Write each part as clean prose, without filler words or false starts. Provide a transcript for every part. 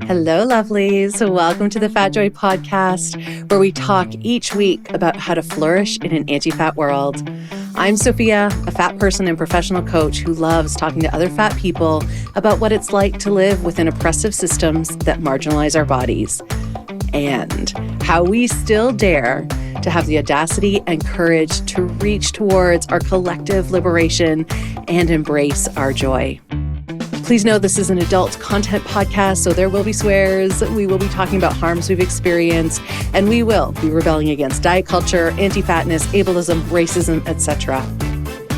Hello, lovelies. Welcome to the Fat Joy podcast, where we talk each week about how to flourish in an anti-fat world. I'm Sophia, a fat person and professional coach who loves talking to other fat people about what it's like to live within oppressive systems that marginalize our bodies, and how we still dare to have the audacity and courage to reach towards our collective liberation and embrace our joy. Please know this is an adult content podcast, so there will be swears, we will be talking about harms we've experienced, and we will be rebelling against diet culture, anti-fatness, ableism, racism, etc.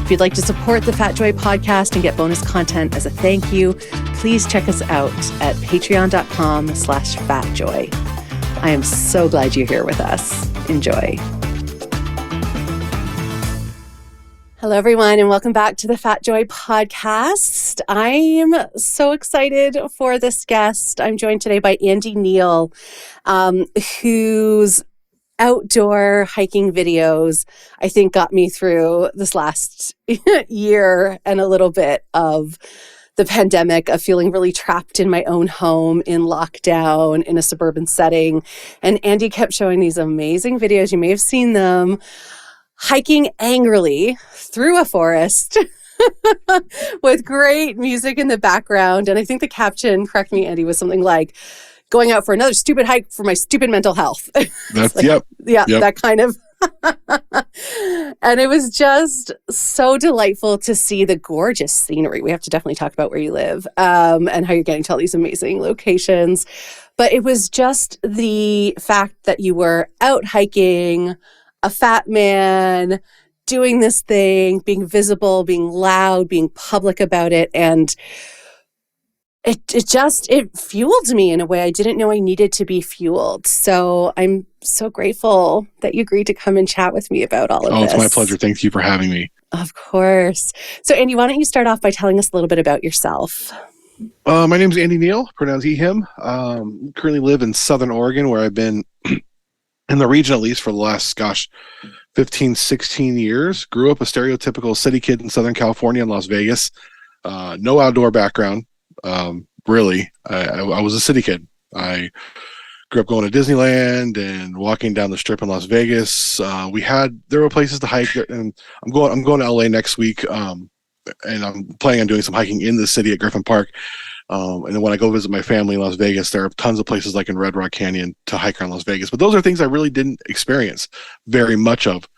If you'd like to support the Fat Joy podcast and get bonus content as a thank you, please check us out at patreon.com/fatjoy. I am so glad you're here with us. Enjoy. Hello, everyone, and welcome back to the Fat Joy podcast. I am so excited for this guest. I'm joined today by Andy Neal, whose outdoor hiking videos, I think, got me through this last year and a little bit of the pandemic, of feeling really trapped in my own home, in lockdown, in a suburban setting. And Andy kept showing these amazing videos. You may have seen them. Hiking angrily through a forest with great music in the background. And I think the caption, correct me, Andy, was something like, going out for another stupid hike for my stupid mental health. That's like, yep. That kind of. And it was just so delightful to see the gorgeous scenery. We have to definitely talk about where you live, and how you're getting to all these amazing locations. But it was just the fact that you were out hiking, a fat man, doing this thing, being visible, being loud, being public about it. And it fueled me in a way I didn't know I needed to be fueled. So I'm so grateful that you agreed to come and chat with me about all of this. Oh, it's my pleasure. Thank you for having me. Of course. So Andy, why don't you start off by telling us a little bit about yourself? My name is Andy Neal, pronounced he, him. Currently live in Southern Oregon, where I've been in the region, at least for the last, 15, 16 years. Grew up a stereotypical city kid in Southern California and Las Vegas. No outdoor background, really. I was a city kid. I grew up going to Disneyland and walking down the strip in Las Vegas. There were places to hike, and I'm going to LA next week, and I'm planning on doing some hiking in the city at Griffin Park. And then when I go visit my family in Las Vegas, there are tons of places like in Red Rock Canyon to hike around Las Vegas. But those are things I really didn't experience very much of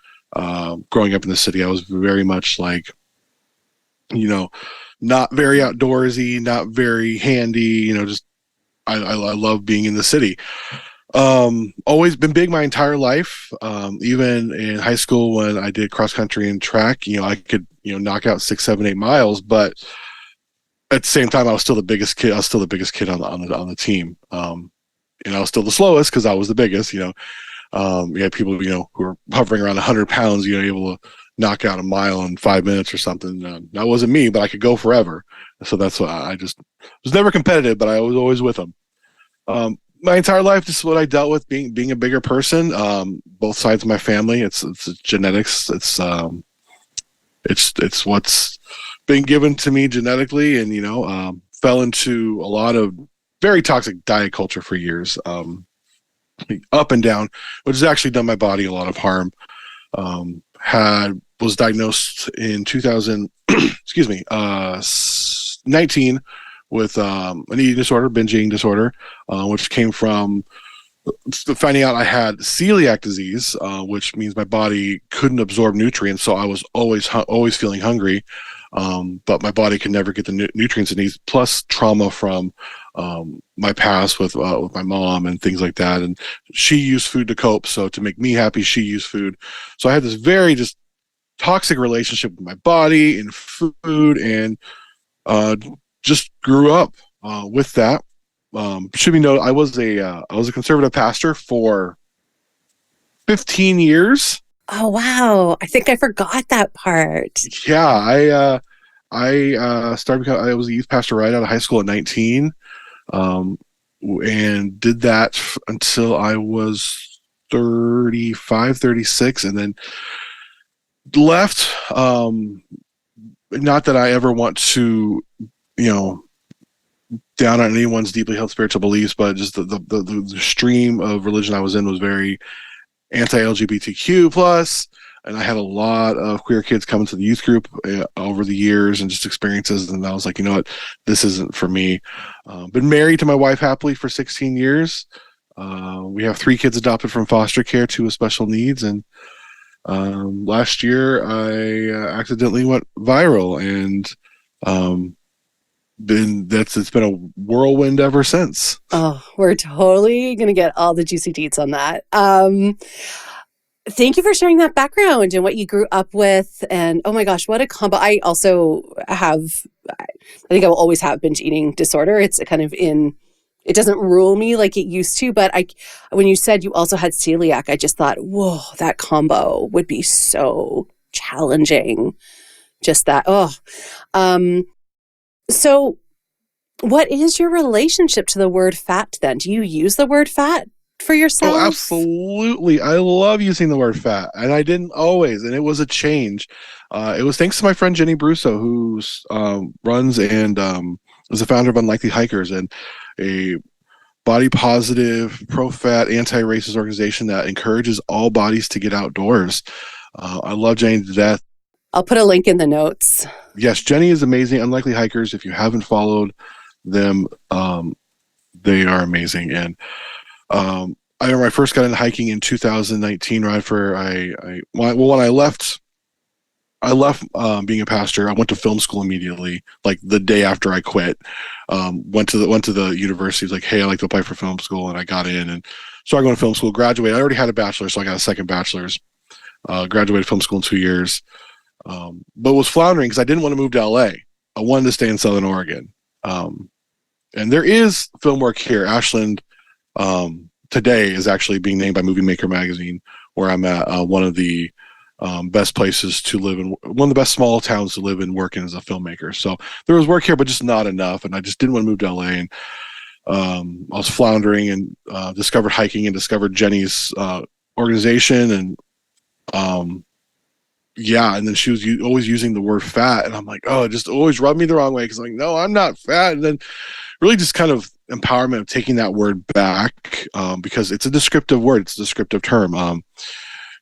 growing up in the city. I was very much like, not very outdoorsy, not very handy, just I love being in the city. Always been big my entire life. Even in high school when I did cross country and track, I could, knock out 6, 7, 8 miles, but at the same time, I was still the biggest kid. I was still the biggest kid on the team. And I was still the slowest because I was the biggest. You had people who were hovering around 100 pounds. Able to knock out a mile in 5 minutes or something. That wasn't me, but I could go forever. So that's why I just was never competitive, but I was always with them. My entire life, this is what I dealt with, being a bigger person. Both sides of my family. It's genetics. It's what's been given to me genetically, and fell into a lot of very toxic diet culture for years, up and down, which has actually done my body a lot of harm. Was diagnosed in 2019 with an eating disorder, binge eating disorder, which came from finding out I had celiac disease, which means my body couldn't absorb nutrients, so I was always feeling hungry. But my body could never get the nutrients it needs, plus trauma from my past with my mom and things like that. And she used food to cope. So to make me happy, she used food. So I had this very just toxic relationship with my body and food, and just grew up with that. Should be noted, I was a conservative pastor for 15 years. Oh, wow. I think I forgot that part. Yeah, I started. I was a youth pastor right out of high school at 19, and did that until I was 35, 36, and then left. Not that I ever want to, down on anyone's deeply held spiritual beliefs, but just the stream of religion I was in was very anti-LGBTQ plus, and I had a lot of queer kids coming to the youth group over the years and just experiences, and I was like, you know what, this isn't for me. Been married to my wife happily for 16 years. We have 3 kids adopted from foster care, 2 with special needs, and last year I accidentally went viral, and it's been a whirlwind ever since. Oh, we're totally going to get all the juicy deets on that. Thank you for sharing that background and what you grew up with. And oh my gosh, what a combo. I also I think I will always have binge eating disorder. It's kind of it doesn't rule me like it used to, but when you said you also had celiac, I just thought, whoa, that combo would be so challenging. Just that. So what is your relationship to the word fat then? Do you use the word fat for yourself? Oh, absolutely. I love using the word fat, and I didn't always, and it was a change. It was thanks to my friend Jenny Brusso, who runs and is the founder of Unlikely Hikers, and a body positive, pro-fat, anti-racist organization that encourages all bodies to get outdoors. I love Jenny to death. I'll put a link in the notes. Yes, Jenny is amazing. Unlikely Hikers, if you haven't followed them, they are amazing. And I remember I first got into hiking in 2019, right after when I left being a pastor. I went to film school immediately, like the day after I quit. Went to the university. Was like, hey, I'd like to apply for film school, and I got in and started going to film school. Graduated. I already had a bachelor's, so I got a second bachelor's. Graduated film school in 2 years, but was floundering because I didn't want to move to LA. I wanted to stay in Southern Oregon, and there is film work here. Ashland today is actually being named by Movie Maker magazine, where I'm at, one of the best places to live in, one of the best small towns to live and work in as a filmmaker. So there was work here, but just not enough, and I just didn't want to move to LA. And I was floundering and discovered hiking and discovered Jenny's organization, and and then she was always using the word fat, and I'm like, oh, it just always rubbed me the wrong way, because I'm like, no, I'm not fat. And then really just kind of empowerment of taking that word back, because it's a descriptive word, it's a descriptive term.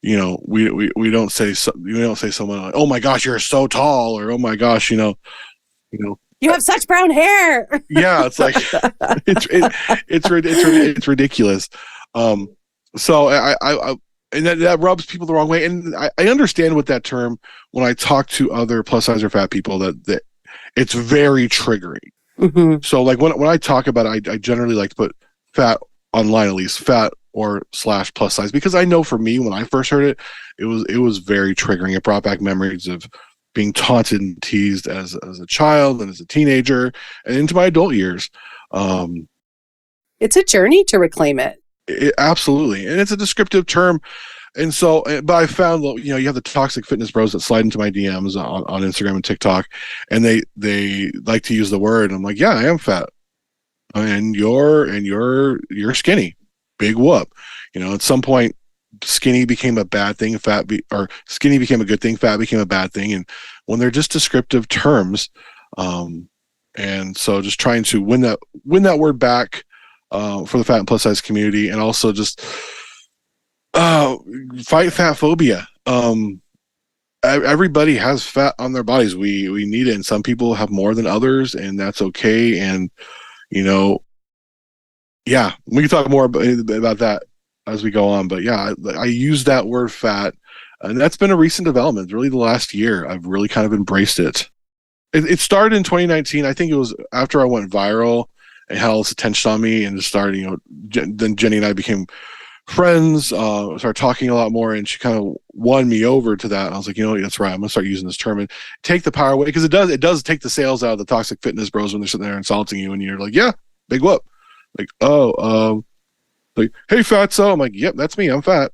We don't say someone like, oh my gosh, you're so tall, or oh my gosh, you have such brown hair. Yeah, it's like it's ridiculous. So I and that rubs people the wrong way, and I understand with that term when I talk to other plus size or fat people that it's very triggering. Mm-hmm. So like when I talk about it, I generally like to put fat online, at least fat or / plus size, because I know for me, when I first heard it, it was very triggering. It brought back memories of being taunted and teased as a child and as a teenager and into my adult years. It's a journey to reclaim it. Absolutely. And it's a descriptive term. And so, but I found, you have the toxic fitness bros that slide into my DMs on Instagram and TikTok, and they like to use the word. And I'm like, yeah, I am fat, and you're skinny. Big whoop. At some point, skinny became a bad thing. Or skinny became a good thing. Fat became a bad thing. And when they're just descriptive terms, and so just trying to win that word back. For the fat and plus size community, and also just fight fat phobia. Everybody has fat on their bodies. We need it, and some people have more than others, and that's okay. And we can talk more about that as we go on. But yeah, I use that word fat, and that's been a recent development. Really, the last year, I've really kind of embraced it. It started in 2019. I think it was after I went viral and had all this attention on me, and just started, then Jenny and I became friends, started talking a lot more, and she kind of won me over to that. And I was like, that's right, I'm gonna start using this term and take the power away, because it does take the sales out of the toxic fitness bros when they're sitting there insulting you, and you're like, yeah, big whoop, like, like, hey fatso. I'm like, yep, that's me, I'm fat.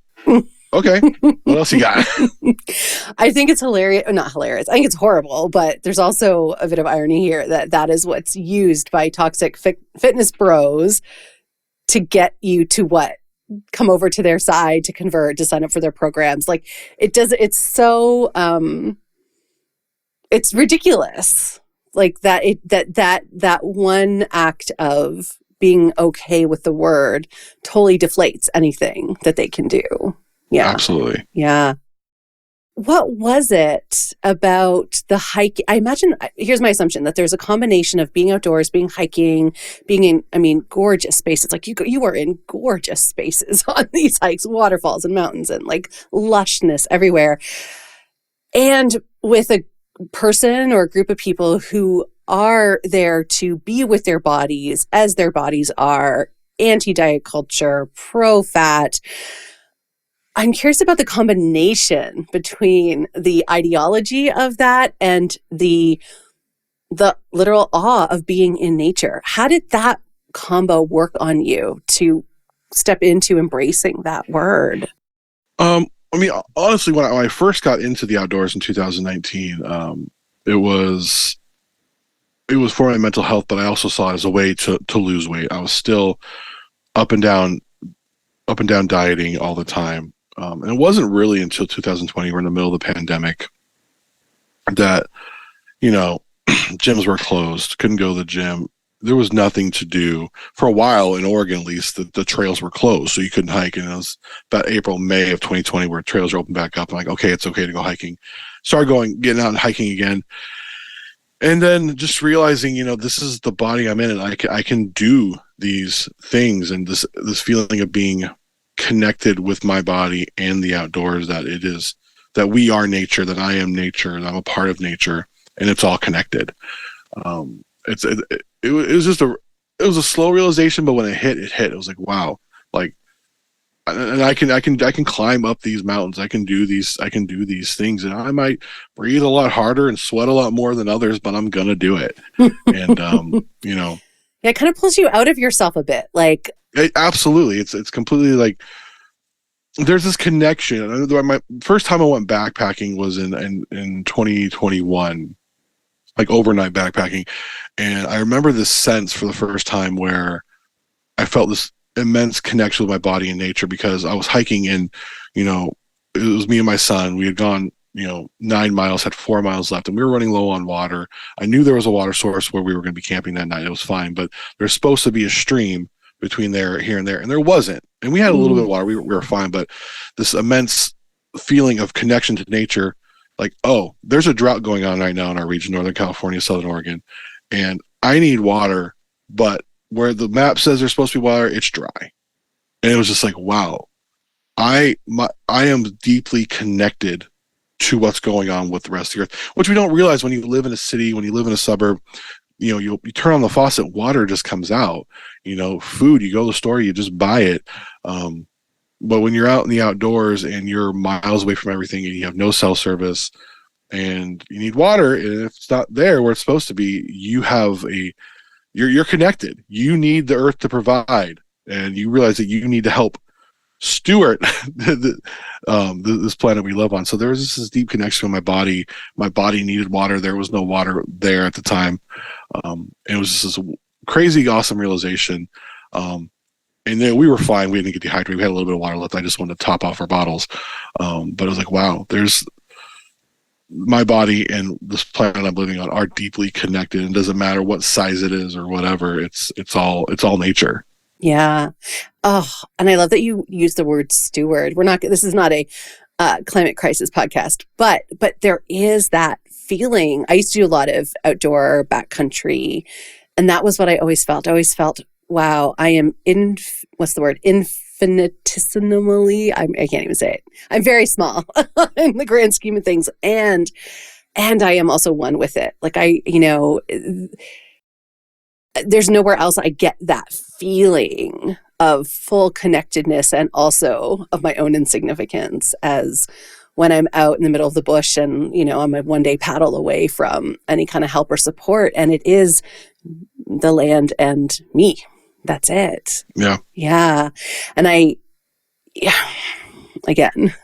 Okay, what else you got? I think it's hilarious. Not hilarious. I think it's horrible, but there's also a bit of irony here that is what's used by toxic fitness bros to get you to come over to their side, to convert, to sign up for their programs. Like it's so, it's ridiculous Like that one act of being okay with the word totally deflates anything that they can do. Yeah. Absolutely. Yeah. What was it about the hike? I imagine, here's my assumption, that there's a combination of being outdoors, being hiking, being in, I mean, gorgeous spaces. Like you are in gorgeous spaces on these hikes, waterfalls and mountains and like lushness everywhere. And with a person or a group of people who are there to be with their bodies as their bodies are, anti-diet culture, pro-fat. I'm curious about the combination between the ideology of that and the literal awe of being in nature. How did that combo work on you to step into embracing that word? I mean, honestly, when I first got into the outdoors in 2019, it was for my mental health, but I also saw it as a way to lose weight. I was still up and down dieting all the time. And it wasn't really until 2020, we're in the middle of the pandemic, that, gyms were closed, couldn't go to the gym. There was nothing to do for a while in Oregon, at least. The trails were closed, so you couldn't hike. And it was about April, May of 2020 where trails are open back up. I'm like, okay, it's okay to go hiking. Started getting out and hiking again. And then just realizing, this is the body I'm in, and I can do these things, and this feeling of being connected with my body and the outdoors, that we are nature, that I am nature, and I'm a part of nature, and it's all connected. It was a slow realization, but when it hit. It was like, wow, like, and I can climb up these mountains. I can do these things, and I might breathe a lot harder and sweat a lot more than others, but I'm gonna do it. And yeah, it kind of pulls you out of yourself a bit, like. Absolutely, it's completely like there's this connection. My first time I went backpacking was in 2021, like overnight backpacking, and I remember this sense for the first time where I felt this immense connection with my body and nature, because I was hiking in, it was me and my son. We had gone 9 miles, had 4 miles left, and we were running low on water. I knew there was a water source where we were going to be camping that night. It was fine, but there's supposed to be a stream between here and there, and there wasn't. And we had a little bit of water. We were fine, but this immense feeling of connection to nature, like, oh, there's a drought going on right now in our region, Northern California, Southern Oregon, and I need water, but where the map says there's supposed to be water, it's dry. And it was just like, wow, I am deeply connected to what's going on with the rest of the earth, which we don't realize when you live in a city, when you live in a suburb. You turn on the faucet, water just comes out. Food, you go to the store, you just buy it. But when you're out in the outdoors and you're miles away from everything, and you have no cell service, and you need water, and if it's not there where it's supposed to be, you're connected. You need the earth to provide, and you realize that you need to help steward this planet we live on. So there was this deep connection with my body. My body needed water. There was no water there at the time. It was just this crazy, awesome realization. And then we were fine. We didn't get dehydrated. We had a little bit of water left. I just wanted to top off our bottles. But it was like, wow, there's my body and this planet I'm living on are deeply connected. And it doesn't matter what size it is or whatever. It's all nature. Yeah. Oh, and I love that you use the word steward. This is not a climate crisis podcast, but there is that feeling. I used to do a lot of outdoor backcountry, and that was what I always felt. I always felt, wow, I am infinitesimally, I can't even say it. I'm very small in the grand scheme of things. And I am also one with it. Like there's nowhere else I get that feeling of full connectedness and also of my own insignificance as when I'm out in the middle of the bush and, I'm a one-day paddle away from any kind of help or support. And it is the land and me. That's it. Yeah. Yeah. And again,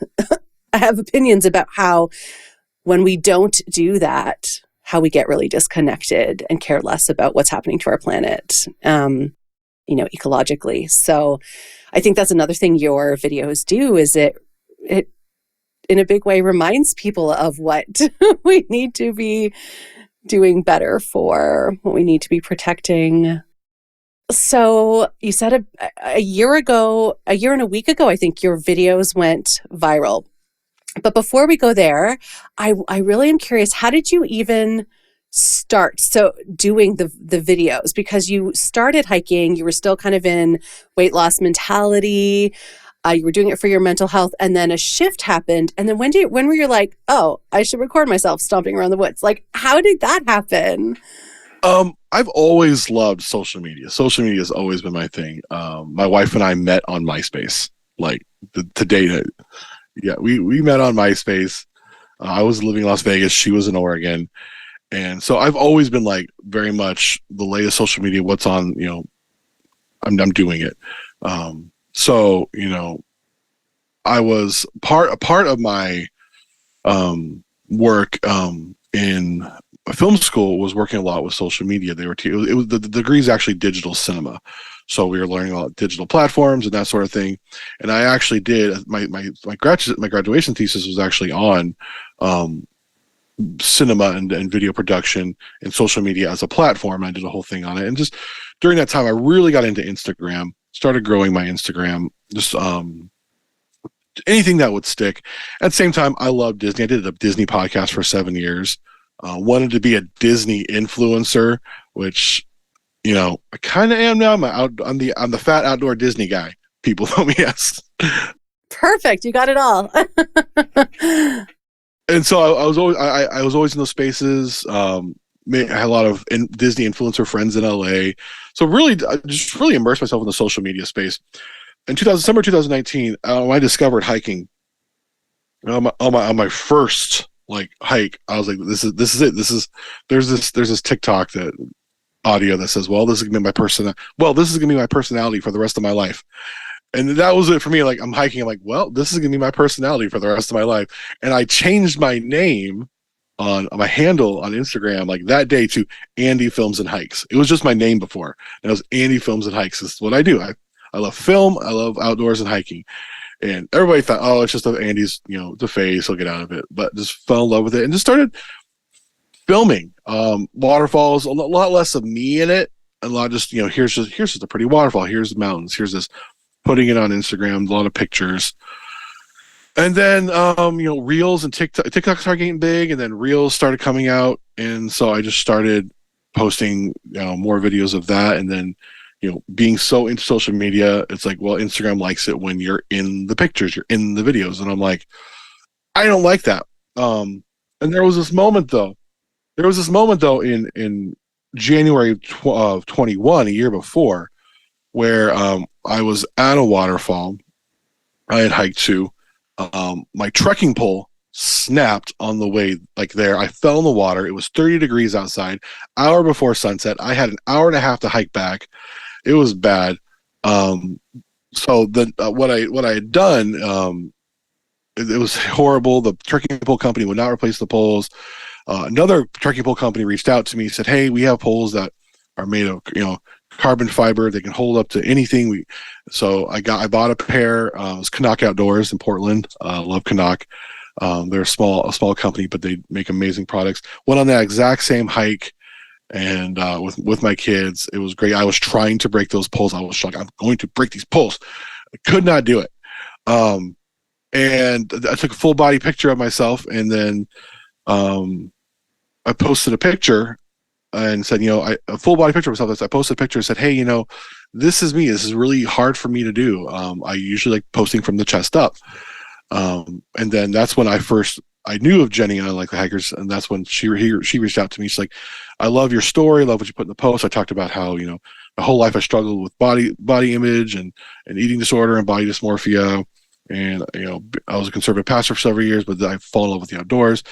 I have opinions about how when we don't do that, how we get really disconnected and care less about what's happening to our planet, ecologically. So I think that's another thing your videos do, is it in a big way reminds people of what we need to be doing better for what we need to be protecting. So you said a year and a week ago, I think your videos went viral. But before we go there, I really am curious, how did you even start doing the videos? Because you started hiking, you were still kind of in weight loss mentality, you were doing it for your mental health, and then a shift happened. And then when were you like, oh, I should record myself stomping around the woods? Like, how did that happen? I've always loved social media. Social media has always been my thing. My wife and I met on MySpace, like to date it. Yeah, we met on MySpace. I was living in Las Vegas. She was in Oregon. And so I've always been like very much the latest social media, what's on, I'm doing it. So, I was a part of my work in film school was working a lot with social media. They were it was the degree is actually digital cinema, so we were learning about digital platforms and that sort of thing. And I actually did my graduation thesis was actually on cinema and video production and social media as a platform. I did a whole thing on it, and just during that time, I really got into Instagram. Started growing my Instagram. Just anything that would stick. At the same time, I love Disney. I did a Disney podcast for 7 years. Wanted to be a Disney influencer, which, I kind of am now. I'm the fat outdoor Disney guy. People tell me yes. Perfect. You got it all. And so I was always in those spaces. I had a lot of Disney influencer friends in LA. So really, I just really immersed myself in the social media space. In December 2019, when I discovered hiking, on my first hike, I was like, this is it. There's this TikTok that audio that says, well, this is gonna be my personality for the rest of my life. And that was it for me. Like, I'm hiking, I'm like, well, this is gonna be my personality for the rest of my life. And I changed my name on my handle on Instagram like that day to Andy Films and Hikes. It was just my name before, and it was Andy Films and Hikes. This is what I do. I love film, I love outdoors and hiking. And everybody thought, oh, it's just Andy's, the face, he'll get out of it. But just fell in love with it and just started filming waterfalls, a lot less of me in it. A lot of just, here's just a pretty waterfall. Here's the mountains. Here's this, putting it on Instagram, a lot of pictures. And then, Reels and TikTok started getting big, and then Reels started coming out. And so I just started posting more videos of that. And then, being so into social media, it's like, well, Instagram likes it when you're in the pictures, you're in the videos. And I'm like, I don't like that. And there was this moment though in January of 21, a year before, where I was at a waterfall I had hiked to. My trekking pole snapped on the way there. I fell in the water. It was 30 degrees outside, hour before sunset. I had an hour and a half to hike back. It was bad. So what I had done, it was horrible. The trekking pole company would not replace the poles. Another trekking pole company reached out to me, said, hey, we have poles that are made of carbon fiber. They can hold up to anything. So I bought a pair. It was Canuck Outdoors in Portland. Love Canuck. They're a small company, but they make amazing products. Went on that exact same hike, and with my kids, it was great. I was trying to break those poles. I was like, I'm going to break these poles. I could not do it. And I took a full body picture of myself, and then I posted a picture and said, a full body picture of myself. I posted a picture and said, hey, this is me. This is really hard for me to do. I usually like posting from the chest up. And then that's when I knew of Jenny and I Like the Hikers, and that's when she reached out to me. She's like, I love your story. I love what you put in the post. I talked about how, my whole life I struggled with body image and eating disorder and body dysmorphia. And, I was a conservative pastor for several years, but I fell in love with the outdoors.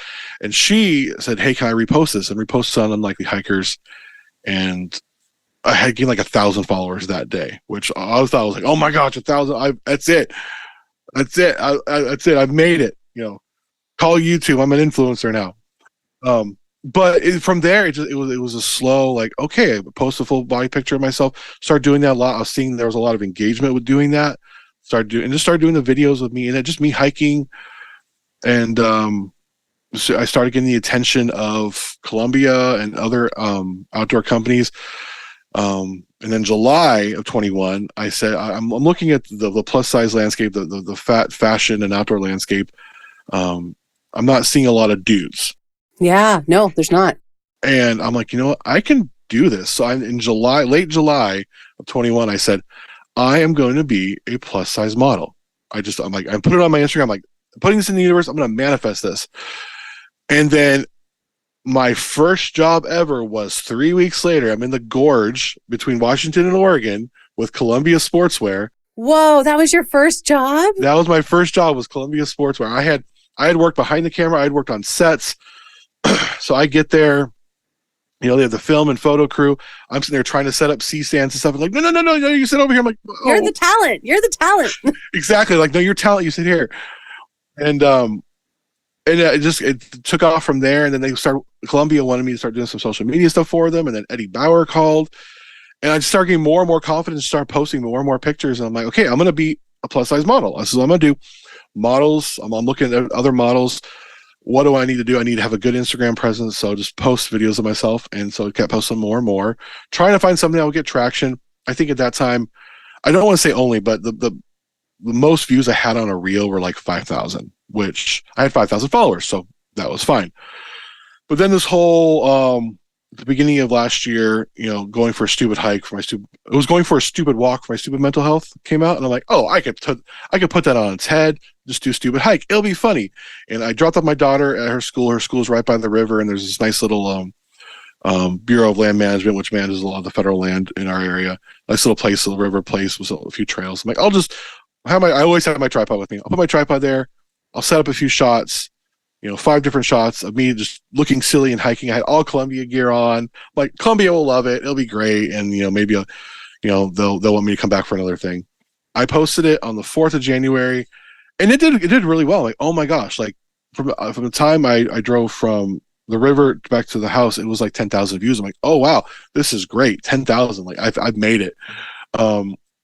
And she said, hey, can I repost this? And repost on Unlikely Hikers. And I had gained like 1,000 followers that day, which I thought, I was like, oh my gosh, 1,000. That's it. That's it. That's it. I've made it. Call YouTube. I'm an influencer now. But from there, it was a slow, okay, I post a full body picture of myself. Started doing that a lot. I was seeing there was a lot of engagement with doing that. Started doing the videos with me, and just me hiking. And so I started getting the attention of Columbia and other outdoor companies. And then July of 21, I said, I'm looking at the plus size landscape, the fat fashion and outdoor landscape. I'm not seeing a lot of dudes. Yeah, no, there's not. And I'm like, you know what? I can do this. So in July, late July of 21, I said, I am going to be a plus size model. I put it on my Instagram. I'm like, putting this in the universe. I'm going to manifest this. And then my first job ever was 3 weeks later. I'm in the gorge between Washington and Oregon with Columbia Sportswear. Whoa, that was your first job? That was my first job, was Columbia Sportswear. I had worked behind the camera. I had worked on sets. So I get there, they have the film and photo crew. I'm sitting there trying to set up C-stands and stuff. I'm like, no, you sit over here. I'm like, oh. You're the talent. Exactly. Like, no, you're talent. You sit here. And it took off from there. And then Columbia wanted me to start doing some social media stuff for them. And then Eddie Bauer called, and I just started getting more and more confidence, start posting more and more pictures. And I'm like, okay, I'm going to be a plus size model. This is what I'm going to do. Models. I'm looking at other models. What do I need to do? I need to have a good Instagram presence. So just post videos of myself. And so I kept posting more and more, trying to find something that would get traction. I think at that time, I don't want to say only, but the most views I had on a reel were like 5,000, which I had 5,000 followers. So that was fine. But then this whole, the beginning of last year, going for a stupid hike going for a stupid walk for my stupid mental health came out. And I'm like, oh, I could put that on its head, just do a stupid hike. It'll be funny. And I dropped off my daughter at her school. Her school's right by the river. And there's this nice little, Bureau of Land Management, which manages a lot of the federal land in our area. Nice little place, a river place with a few trails. I'm like, I always have my tripod with me. I'll put my tripod there. I'll set up a few shots, 5 different shots of me just looking silly and hiking. I had all Columbia gear on. Like, Columbia will love it. It'll be great. And, maybe, they'll want me to come back for another thing. I posted it on the 4th of January, and it did really well. Like, oh my gosh, like from the time I drove from the river back to the house, it was like 10,000 views. I'm like, oh wow, this is great. 10,000. Like, I've made it.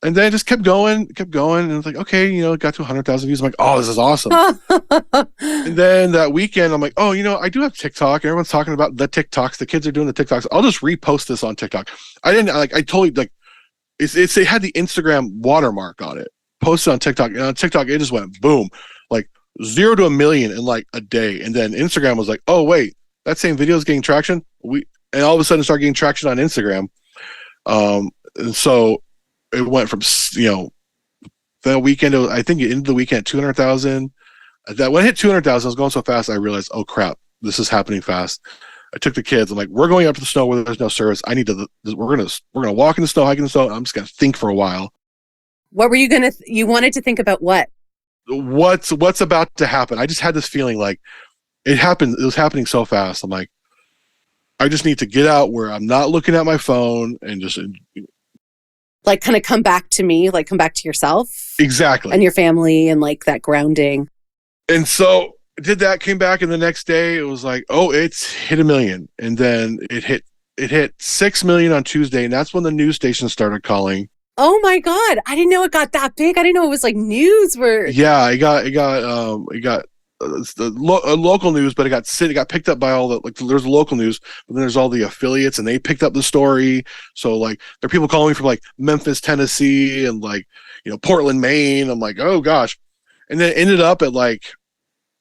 And then it just kept going. And it's like, okay, it got to 100,000 views. I'm like, oh, this is awesome. And then that weekend, I'm like, oh, I do have TikTok. Everyone's talking about the TikToks. The kids are doing the TikToks. I'll just repost this on TikTok. I totally, it had the Instagram watermark on it. Posted on TikTok. And on TikTok, it just went boom. Like 0 to 1 million in like a day. And then Instagram was like, oh, wait, that same video is getting traction. And all of a sudden started getting traction on Instagram. And so it went from, that weekend, I think it ended the weekend at 200,000. That when I hit 200,000, I was going so fast, I realized, oh crap, this is happening fast. I took the kids. I'm like, we're going up to the snow where there's no service. We're gonna walk in the snow, hike in the snow. I'm just gonna think for a while. What were you you wanted to think about what? What's about to happen? I just had this feeling like it happened. It was happening so fast. I'm like, I just need to get out where I'm not looking at my phone and just like kind of come back to me, like come back to yourself. Exactly. And your family and like that grounding. And so did that, came back, and the next day it was like, oh, it's hit 1 million. And then it hit 6 million on Tuesday, and that's when the news stations started calling. Oh my God. I didn't know it got that big. I didn't know it was like news where. Yeah, it got local news, but it got picked up by all the, like, there's local news, but then there's all the affiliates, and they picked up the story. So like there are people calling me from like Memphis, Tennessee, and like, Portland, Maine. I'm like, oh gosh. And then it ended up at like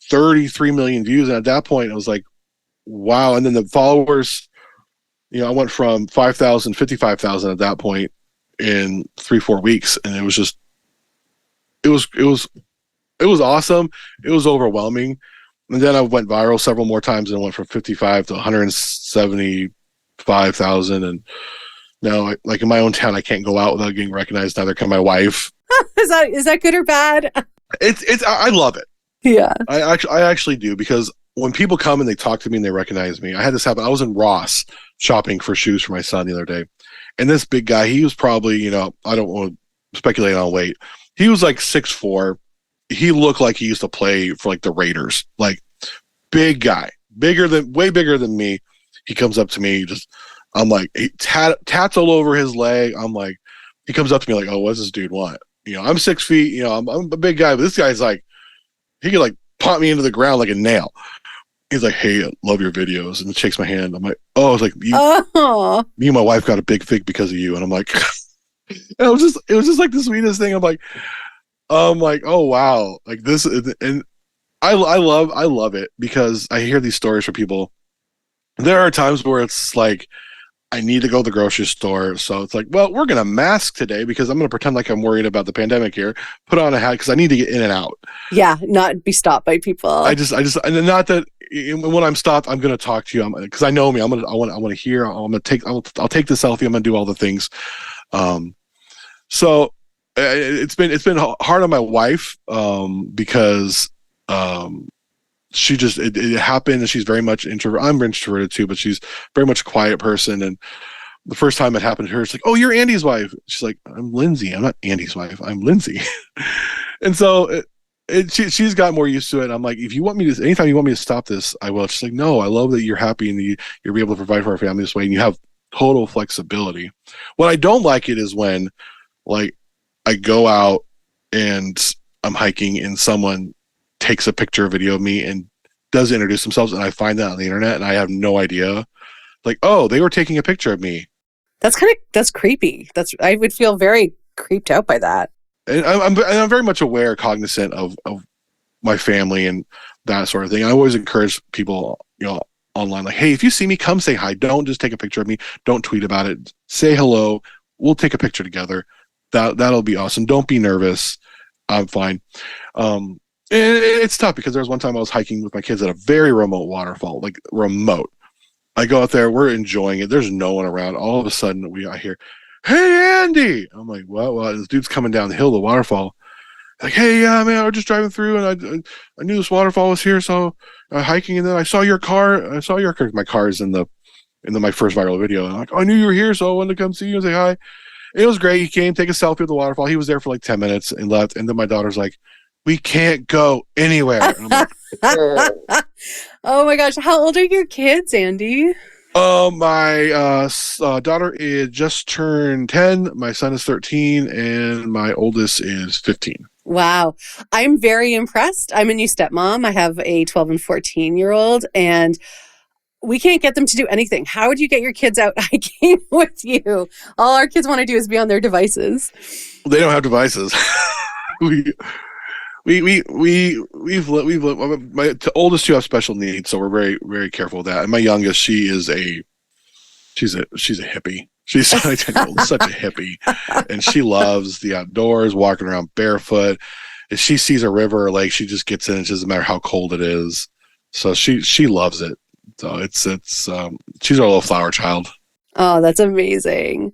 33 million views. And at that point I was like, wow. And then the followers, I went from 5,000, 55,000 at that point in 3-4 weeks. And it was just, it was awesome. It was overwhelming. And then I went viral several more times and went from 55 to 175,000. And now, like in my own town, I can't go out without getting recognized. Neither can my wife. Is that good or bad? I love it. Yeah. I actually do, because when people come and they talk to me and they recognize me, I had this happen. I was in Ross shopping for shoes for my son the other day. And this big guy, he was probably, I don't want to speculate on weight. He was like 6'4". He looked like he used to play for like the Raiders, like big guy, way bigger than me. He comes up to me, I'm like, tats all over his leg. I'm like, he comes up to me like, oh, what does this dude want? I'm 6 feet, I'm a big guy, but this guy's like, he could like pop me into the ground like a nail. he's like, "Hey, I love your videos," and shakes my hand. I'm like, "Oh," it's like Oh, me and my wife got a big fig because of you, and I'm like, and it was just like the sweetest thing. I'm like, oh wow, like this, and I love it because I hear these stories from people. There are times where it's like I need to go to the grocery store, so it's like, well, we're gonna mask today because I'm gonna pretend like I'm worried about the pandemic here. Put on a hat because I need to get in and out. yeah, not be stopped by people. And not that when I'm stopped, I'm gonna talk to you because I know me. I want to hear. I'll take the selfie. I'm gonna do all the things. So it's been hard on my wife because she just it happened, and she's very much introvert. I'm introverted too, but she's very much a quiet person. And the first time it happened to her, it's like, "Oh, you're Andy's wife." She's like, "I'm Lindsay. I'm not Andy's wife. I'm Lindsay." And so she's got more used to it. I'm like, if you want me to, anytime you want me to stop this, I will. She's like, "No, I love that you're happy and you're able to provide for our family this way, and you have total flexibility." What I don't like it is when, like, I go out and I'm hiking and someone takes a picture or video of me and does introduce themselves, and I find that on the internet and I have no idea. Like, oh, they were taking a picture of me. That's creepy. I would feel very creeped out by that. And I'm very much aware, cognizant of my family and that sort of thing. I always encourage people, online, like, hey, if you see me, come say hi. Don't just take a picture of me. Don't tweet about it. Say hello. We'll take a picture together. That'll be awesome. Don't be nervous. I'm fine. And it's tough because there was one time I was hiking with my kids at a very remote waterfall, like remote. I go out there, we're enjoying it. There's no one around. All of a sudden, I hear, "Hey, Andy!" I'm like, "What? What?" This dude's coming down the hill, the waterfall. Like, "Hey, yeah, man, I was just driving through, and I knew this waterfall was here, so hiking, and then I saw your car. I saw your car. My car is in my first viral video. And I'm like, "Oh, I knew you were here, so I wanted to come see you and say hi." It was great. He came, take a selfie of the waterfall. He was there for like 10 minutes and left. And then my daughter's like, "We can't go anywhere." And I'm like, "Oh." Oh my gosh. How old are your kids, Andy? My daughter is just turned 10. My son is 13, and my oldest is 15. Wow. I'm very impressed. I'm a new stepmom. I have a 12 and 14-year-old, and we can't get them to do anything. How would you get your kids out hiking with you? All our kids want to do is be on their devices. They don't have devices. We've my oldest two have special needs, so we're very, very careful with that. And my youngest, she's a hippie. She's such a hippie, and she loves the outdoors, walking around barefoot. If she sees a river or lake, she just gets in. It doesn't matter how cold it is. So she loves it. So it's she's our little flower child. Oh, that's amazing.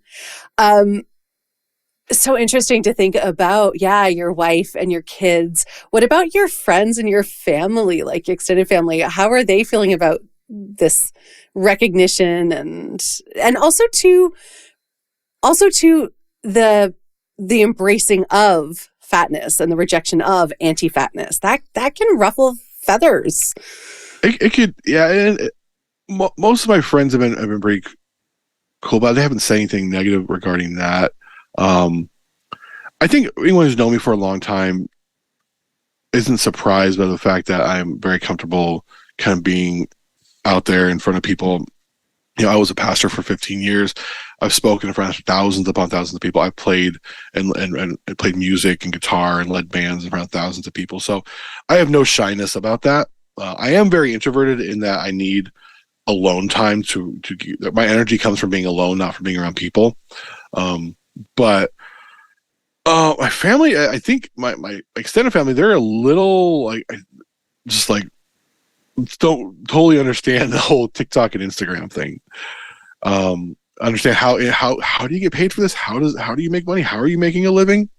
So interesting to think about, your wife and your kids. What about your friends and your family, like extended family? How are they feeling about this recognition and also to the embracing of fatness and the rejection of anti-fatness? That can ruffle feathers. It could, yeah. And most of my friends have been pretty cool, but they haven't said anything negative regarding that. I think anyone who's known me for a long time isn't surprised by the fact that I'm very comfortable kind of being out there in front of people. I was a pastor for 15 years. I've spoken in front of thousands upon thousands of people. I've played and played music and guitar and led bands in front of thousands of people. So I have no shyness about that. I am very introverted in that I need alone time to my energy comes from being alone, not from being around people. But my family, I think my extended family, they're a little don't totally understand the whole TikTok and Instagram thing. Understand how do you get paid for this? How do you make money? How are you making a living?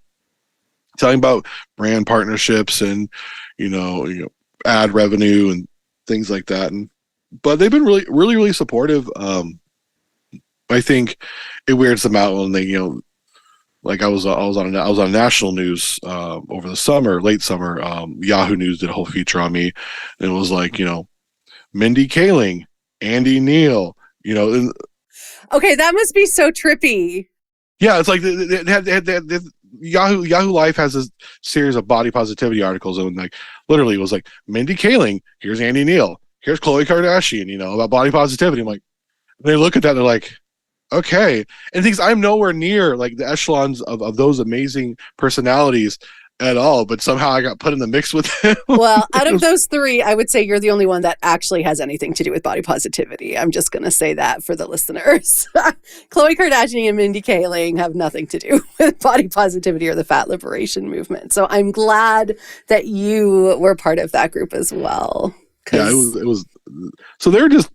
Telling about brand partnerships and ad revenue and things like that. But they've been really, really, really supportive. I think it weirds them out when they, like I was on national news over the summer, late summer. Yahoo News did a whole feature on me, and it was like, Mindy Kaling, Andy Neal, and, okay, that must be so trippy. Yeah, it's like they had Yahoo Life has this series of body positivity articles, and like literally it was like Mindy Kaling, here's Andy Neal, here's Khloe Kardashian, about body positivity. I'm like, they look at that, they're like, okay. And things, I'm nowhere near like the echelons of those amazing personalities at all, but somehow I got put in the mix with them. Well, out of those three, I would say you're the only one that actually has anything to do with body positivity. I'm just going to say that for the listeners. Khloe Kardashian and Mindy Kaling have nothing to do with body positivity or the fat liberation movement. So I'm glad that you were part of that group as well. Yeah, it was. So they're just,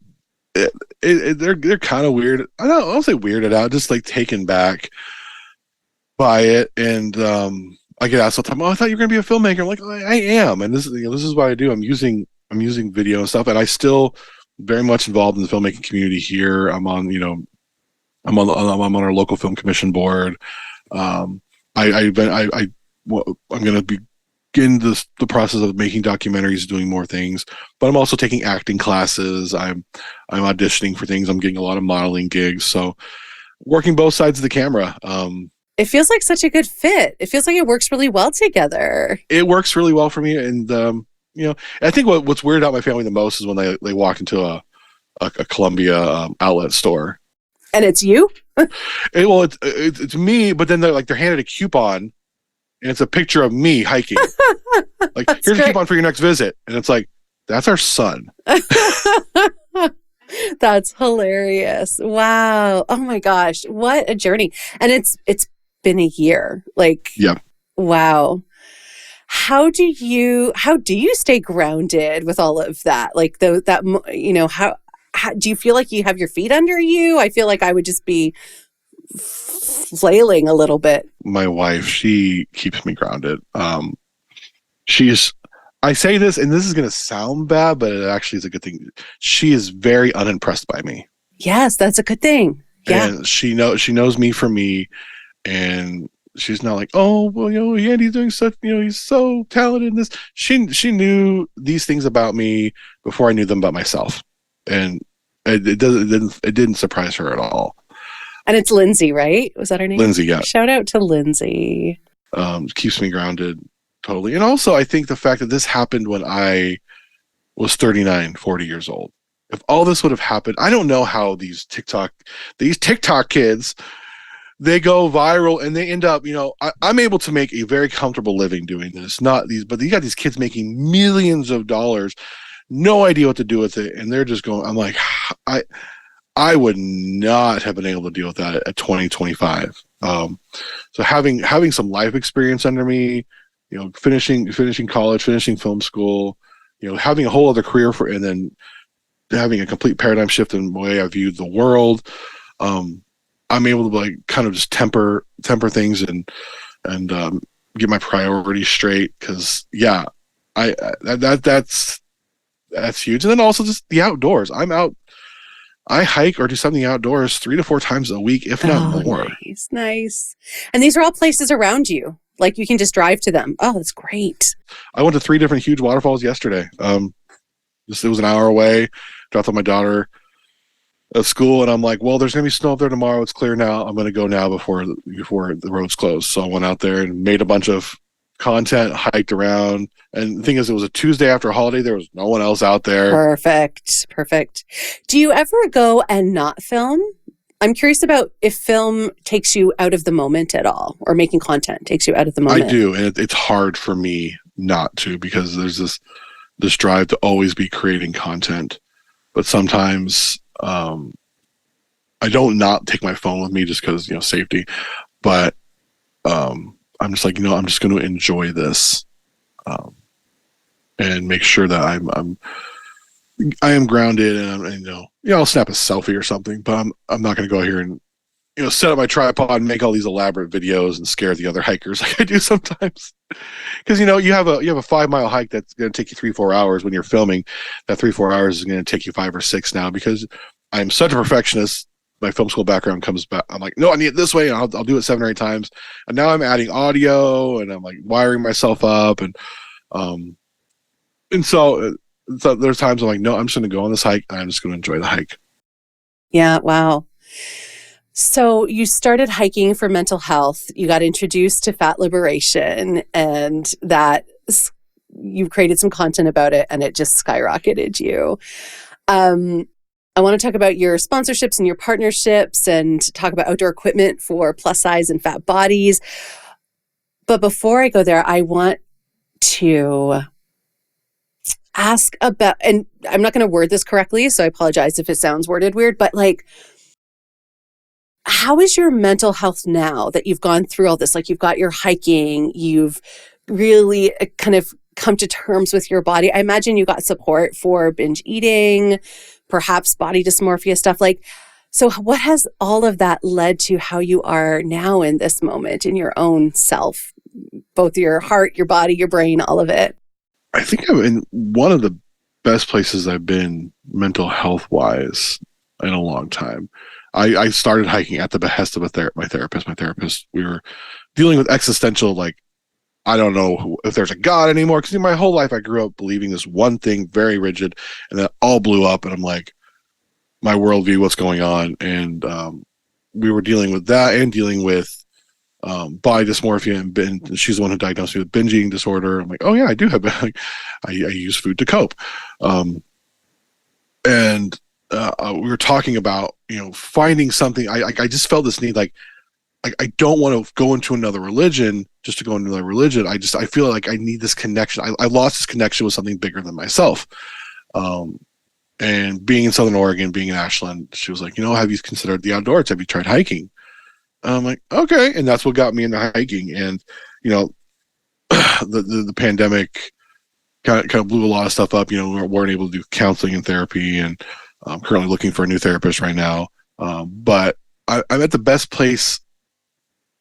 they're kind of weird. I don't say weirded out, just like taken back by it. And I get asked all the time, I thought you were going to be a filmmaker. I'm like, I am. And this is what I do. I'm using video and stuff. And I still very much involved in the filmmaking community here. I'm on our local film commission board. I'm going to begin the process of making documentaries, doing more things, but I'm also taking acting classes. I'm auditioning for things. I'm getting a lot of modeling gigs. So working both sides of the camera. It feels like such a good fit. It feels like it works really well together. It works really well for me. And, I think what's weirded out my family the most is when they walk into a Columbia outlet store. And it's you? It's me, but then they're handed a coupon and it's a picture of me hiking. Like, here's a coupon for your next visit. And it's like, that's our son. That's hilarious. Wow. Oh my gosh. What a journey. And it's been a year. Like, yeah. Wow. How do you stay grounded with all of that? Like how do you feel like you have your feet under you? I feel like I would just be flailing a little bit. My wife, she keeps me grounded. I say this, and this is going to sound bad, but it actually is a good thing. She is very unimpressed by me. Yes, that's a good thing. Yeah. And she knows me for me, and she's not like, oh, well, Andy's doing such, he's so talented in this. She knew these things about me before I knew them about myself. And it didn't surprise her at all. And it's Lindsay, right? Was that her name? Lindsay, yeah. Shout out to Lindsay. Keeps me grounded totally. And also, I think the fact that this happened when I was 39, 40 years old. If all this would have happened, I don't know how these TikTok kids, they go viral and they end up, I'm able to make a very comfortable living doing this. Not these, but you got these kids making millions of dollars, no idea what to do with it. And they're just going, I'm like, I would not have been able to deal with that at 20, 25. So having some life experience under me, finishing college, finishing film school, having a whole other career and then having a complete paradigm shift in the way I viewed the world. I'm able to kind of just temper things and get my priorities straight. Cause yeah, that's huge. And then also just the outdoors. I'm out. I hike or do something outdoors 3 to 4 times a week, if not more. Nice. And these are all places around you. Like you can just drive to them. Oh, that's great. I went to 3 different huge waterfalls yesterday. It was an hour away. Dropped off my daughter at school, and I'm like, well, there's gonna be snow up there tomorrow. It's clear now. I'm gonna go now before the roads close. So I went out there and made a bunch of content, hiked around. And the thing is, it was a Tuesday after a holiday. There was no one else out there. Perfect. Do you ever go and not film? I'm curious about if film takes you out of the moment at all, or making content takes you out of the moment. I do, and it's hard for me not to, because there's this drive to always be creating content. But sometimes I don't not take my phone with me just because safety. But I'm just like, I'm just going to enjoy this, and make sure that I am grounded, and I'll snap a selfie or something, but I'm not going to go here and set up my tripod and make all these elaborate videos and scare the other hikers like I do sometimes. Because you have a 5-mile hike that's going to take you 3-4 hours. When you're filming, that 3-4 hours is going to take you 5 or 6 now, because I'm such a perfectionist. My film school background comes back. I'm like, no, I need it this way, and I'll do it 7 or 8 times. And now I'm adding audio, and I'm like wiring myself up, and so there's times I'm like, no, I'm just going to go on this hike, and I'm just going to enjoy the hike. Yeah. Wow. So you started hiking for mental health. You got introduced to fat liberation, and that you've created some content about it and it just skyrocketed you. I want to talk about your sponsorships and your partnerships and talk about outdoor equipment for plus size and fat bodies. But before I go there, I want to ask about, and I'm not going to word this correctly, so I apologize if it sounds worded weird, but like, how is your mental health now that you've gone through all this? Like, you've got your hiking, you've really kind of come to terms with your body. I imagine you got support for binge eating, perhaps body dysmorphia stuff. Like, so what has all of that led to how you are now in this moment in your own self, both your heart, your body, your brain, all of it? I think I'm in one of the best places I've been mental health wise in a long time. I started hiking at the behest of my therapist. We were dealing with existential, like, I don't know if there's a God anymore. Because my whole life I grew up believing this one thing, very rigid, and that all blew up. And I'm like, my worldview, what's going on? And we were dealing with that and dealing with body dysmorphia, and she's the one who diagnosed me with binge eating disorder. I'm like, oh yeah, I do have, like, I use food to cope. And we were talking about, finding something. I just felt this need, like, I don't want to go into another religion just to go into another religion. I feel like I need this connection. I lost this connection with something bigger than myself. And being in Southern Oregon, being in Ashland, she was like, have you considered the outdoors? Have you tried hiking? I'm like, okay. And that's what got me into hiking. And, the pandemic kind of blew a lot of stuff up. We weren't able to do counseling and therapy, and I'm currently looking for a new therapist right now. But I'm at the best place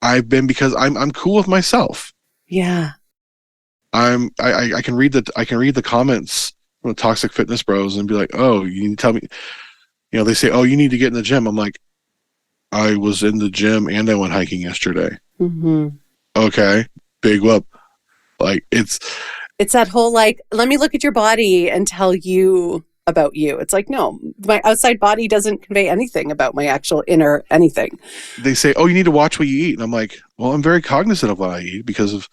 I've been because I'm cool with myself. Yeah. I can read the comments from the toxic fitness bros and be like, oh, you need to tell me, they say, oh, you need to get in the gym. I'm like, I was in the gym and I went hiking yesterday. Mm-hmm. Okay. Big whoop. Like, it's that whole, like, let me look at your body and tell you about you. It's like, no, my outside body doesn't convey anything about my actual inner anything. They say, oh, you need to watch what you eat. And I'm like, well, I'm very cognizant of what I eat because of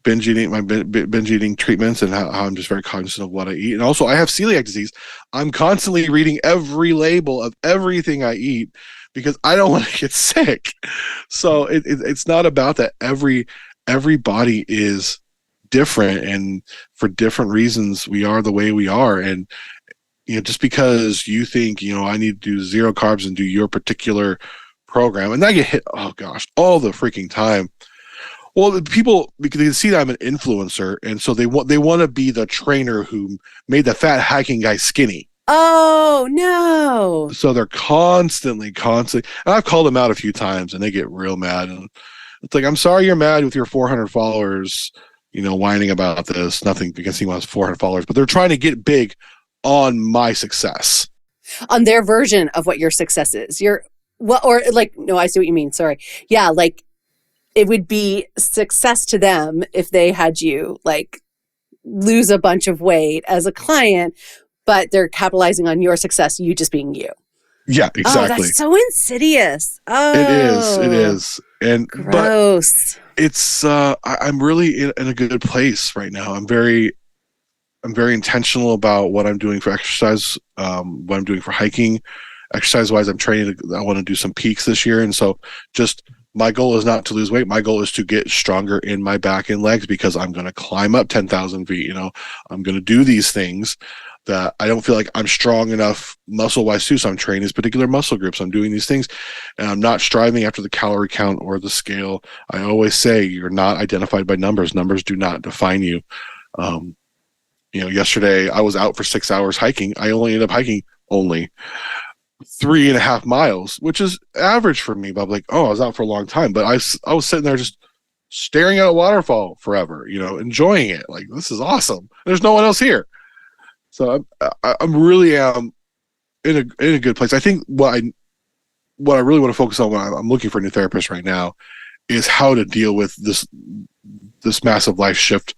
binge eating, my binge eating treatments, and how I'm just very cognizant of what I eat. And also, I have celiac disease. I'm constantly reading every label of everything I eat because I don't want to get sick. So it's not about that. Every body is different, and for different reasons we are the way we are. And just because you think I need to do zero carbs and do your particular program, and I get hit, oh gosh, all the freaking time. Well, the people, because they see that I'm an influencer, and so they want to be the trainer who made the fat hiking guy skinny. Oh no! So they're constantly, and I've called them out a few times, and they get real mad. And it's like, I'm sorry you're mad with your 400 followers, whining about this. Nothing against anyone who has 400 followers, but they're trying to get big on my success, on their version of what your success is. Or like, no, I see what you mean. Sorry. Yeah, like, it would be success to them if they had you, like, lose a bunch of weight as a client, but they're capitalizing on your success, you just being you. Yeah, exactly. Oh, that's so insidious. Oh, it is. And gross. But it's I'm really in a good place right now. I'm very intentional about what I'm doing for exercise, what I'm doing for hiking. Exercise wise, I'm training. I want to do some peaks this year, and so just my goal is not to lose weight. My goal is to get stronger in my back and legs because I'm going to climb up 10,000 feet. I'm going to do these things that I don't feel like I'm strong enough muscle wise to. So I'm training these particular muscle groups. I'm doing these things, and I'm not striving after the calorie count or the scale. I always say you're not identified by numbers. Numbers do not define you. Yesterday I was out for 6 hours hiking. I only ended up hiking only 3.5 miles, which is average for me. But I'm like, oh, I was out for a long time. But I was sitting there just staring at a waterfall forever, enjoying it. Like, this is awesome. There's no one else here. So I'm really in a good place. I think what I really want to focus on when I'm looking for a new therapist right now is how to deal with this massive life shift.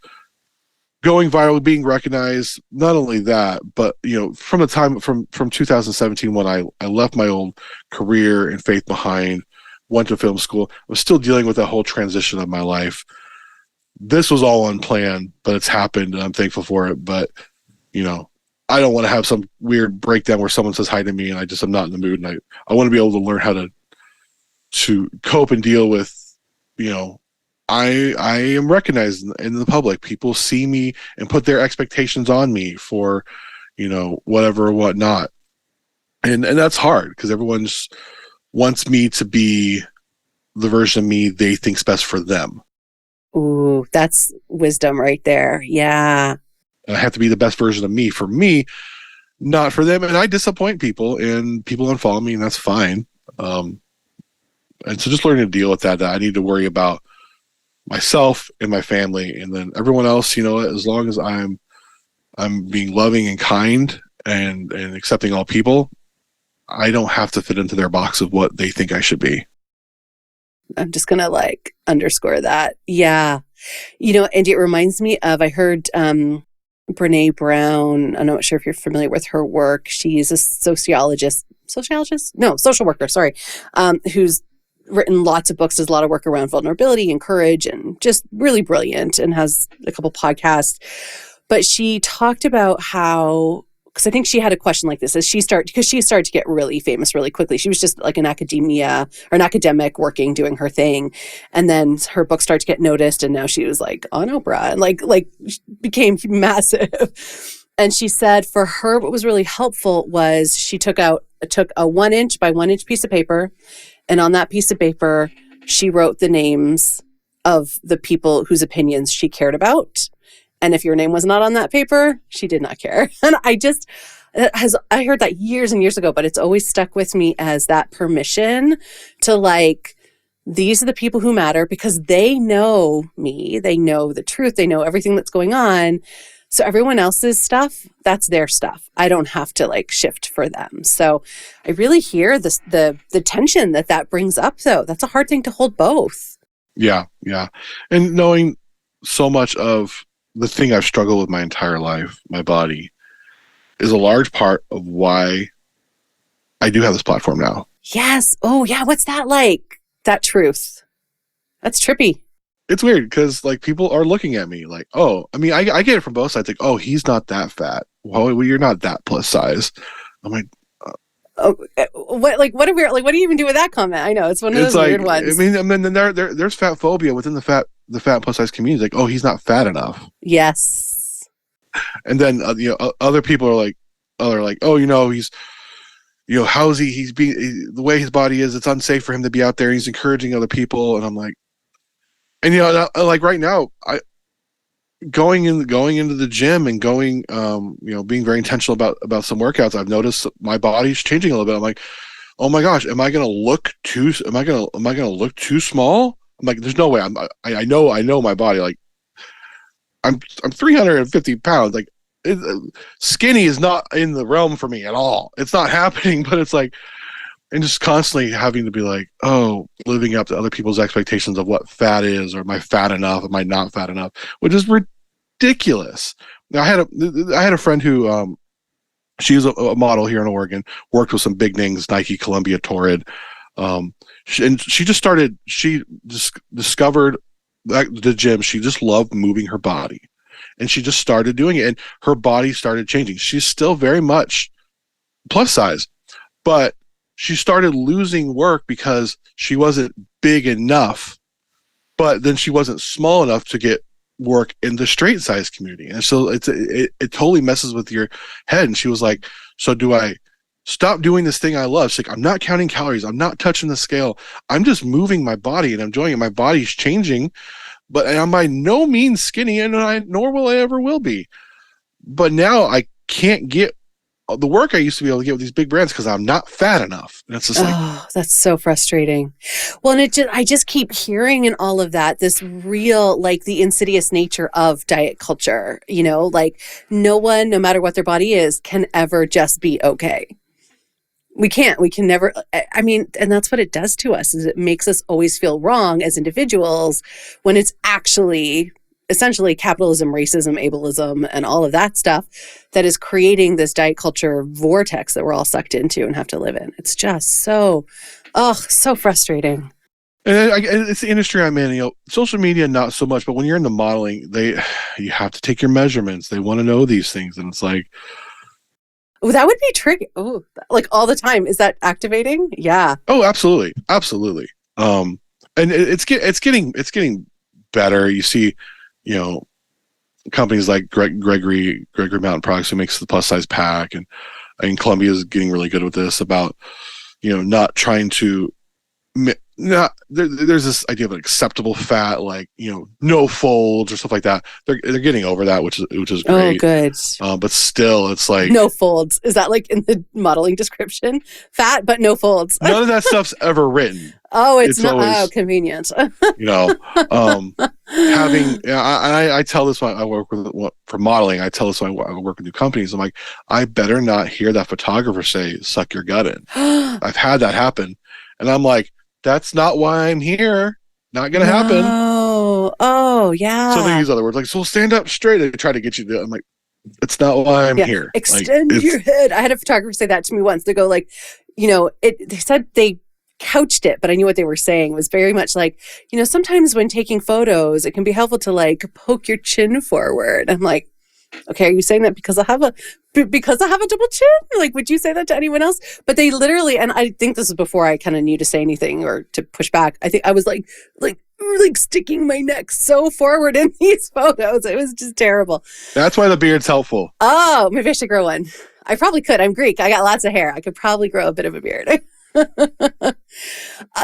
Going viral, being recognized, not only that, but from the time from 2017 when I left my old career and faith behind, went to film school, I was still dealing with that whole transition of my life. this was all unplanned, but it's happened and I'm thankful for it. But, I don't want to have some weird breakdown where someone says hi to me and I'm not in the mood. And I want to be able to learn how to cope and deal with, I am recognized in the public. People see me and put their expectations on me for, whatever or whatnot. And that's hard because everyone just wants me to be the version of me they think's best for them. Ooh, that's wisdom right there. Yeah. And I have to be the best version of me for me, not for them. And I disappoint people and people unfollow me, and that's fine. And so just learning to deal with that I need to worry about myself and my family, and then everyone else, as long as I'm being loving and kind and accepting all people, I don't have to fit into their box of what they think I should be. I'm just going to underscore that. Yeah. And it reminds me of, I heard Brene Brown. I'm not sure if you're familiar with her work. She's a social worker, sorry, who's written lots of books, does a lot of work around vulnerability and courage, and just really brilliant, and has a couple podcasts. But she talked about how, because I think she had a question like this, because she started to get really famous really quickly. She was just like an academic working, doing her thing. And then her book started to get noticed, and now she was on Oprah and became massive. And she said for her, what was really helpful was she took a 1 inch by 1 inch piece of paper. And on that piece of paper, she wrote the names of the people whose opinions she cared about. And if your name was not on that paper, she did not care. And I heard that years and years ago, but it's always stuck with me as that permission to these are the people who matter because they know me, they know the truth, they know everything that's going on. So everyone else's stuff, that's their stuff. I don't have to shift for them. So I really hear the tension that brings up, though. That's a hard thing to hold both. Yeah. And knowing so much of the thing I've struggled with my entire life, my body, is a large part of why I do have this platform now. Yes. Oh, yeah. What's that like? That truth. That's trippy. It's weird because people are looking at me I get it from both sides. Oh, he's not that fat. Well, you're not that plus size. I'm like, what do you even do with that comment? I know it's one of those weird ones. And then there's fat phobia within the fat plus size community. Oh, he's not fat enough. Yes. And then other people are oh, he's how's he's being the way his body is. It's unsafe for him to be out there. He's encouraging other people, and I'm like, and right now, going into the gym and being very intentional about some workouts, I've noticed my body's changing a little bit. I'm like, oh my gosh, am I gonna look too small? I'm like, there's no way. I know my body. I'm 350 pounds. Skinny is not in the realm for me at all. It's not happening. But it's and just constantly having to be living up to other people's expectations of what fat is, or am I fat enough? Am I not fat enough? Which is ridiculous. Now, I had a friend who, she was a model here in Oregon, worked with some big names, Nike, Columbia, Torrid. She discovered the gym. She just loved moving her body, and she just started doing it, and her body started changing. She's still very much plus size, but she started losing work because she wasn't big enough, but then she wasn't small enough to get work in the straight size community. And so it totally messes with your head. And she was like, so do I stop doing this thing I love? She's like, I'm not counting calories. I'm not touching the scale. I'm just moving my body and enjoying it. My body's changing, but I'm by no means skinny, and nor will I ever will be. But now I can't get the work I used to be able to get with these big brands because I'm not fat enough. And it's just that's so frustrating. Well, and I just keep hearing in all of that, this real, the insidious nature of diet culture, no one, no matter what their body is, can ever just be okay. We can never, and that's what it does to us, is it makes us always feel wrong as individuals when it's actually essentially capitalism, racism, ableism, and all of that stuff that is creating this diet culture vortex that we're all sucked into and have to live in. It's just so frustrating. And it's the industry I'm in. Social media not so much, but when you're in the modeling, you have to take your measurements. They want to know these things, and it's like, oh, that would be tricky. Oh, like all the time. Is that activating? Yeah. oh, absolutely, absolutely. And it's getting better. You see, you know, companies like Gregory Mountain Products, who makes the plus size pack, and Columbia is getting really good with this about, not trying to there's this idea of an acceptable fat, like, no folds or stuff like that. They're getting over that, which is great. Oh, good. But still, it's like no folds. Is that like in the modeling description? Fat but no folds. None of that stuff's ever written. Oh, it's not always, convenient. Having I tell this when I work for modeling. I tell this when I work with new companies. I'm like, I better not hear that photographer say "suck your gut in." I've had that happen, and I'm like, that's not why I'm here. Not gonna happen. Oh, yeah. So they use other words like, so stand up straight. They try to get you to. I'm like, it's not why I'm here. Extend your head. I had a photographer say that to me once. They go like, they said they couched it, but I knew what they were saying. It was very much like, sometimes when taking photos, it can be helpful to like poke your chin forward. I'm like, okay, are you saying that because I have a double chin? Like, would you say that to anyone else? But they literally, and I think this is before I kind of knew to say anything or to push back. I think I was like sticking my neck so forward in these photos. It was just terrible. That's why the beard's helpful. Oh, maybe I should grow one. I probably could. I'm Greek. I got lots of hair. I could probably grow a bit of a beard.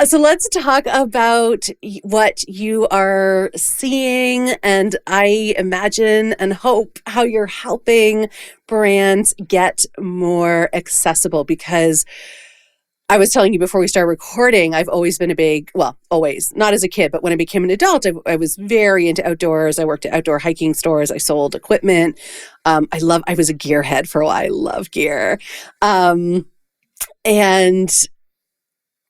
So let's talk about what you are seeing, and I imagine and hope how you're helping brands get more accessible, because I was telling you before we started recording, I've always been always, not as a kid, but when I became an adult, I was very into outdoors. I worked at outdoor hiking stores. I sold equipment. I was a gearhead for a while. I love gear. And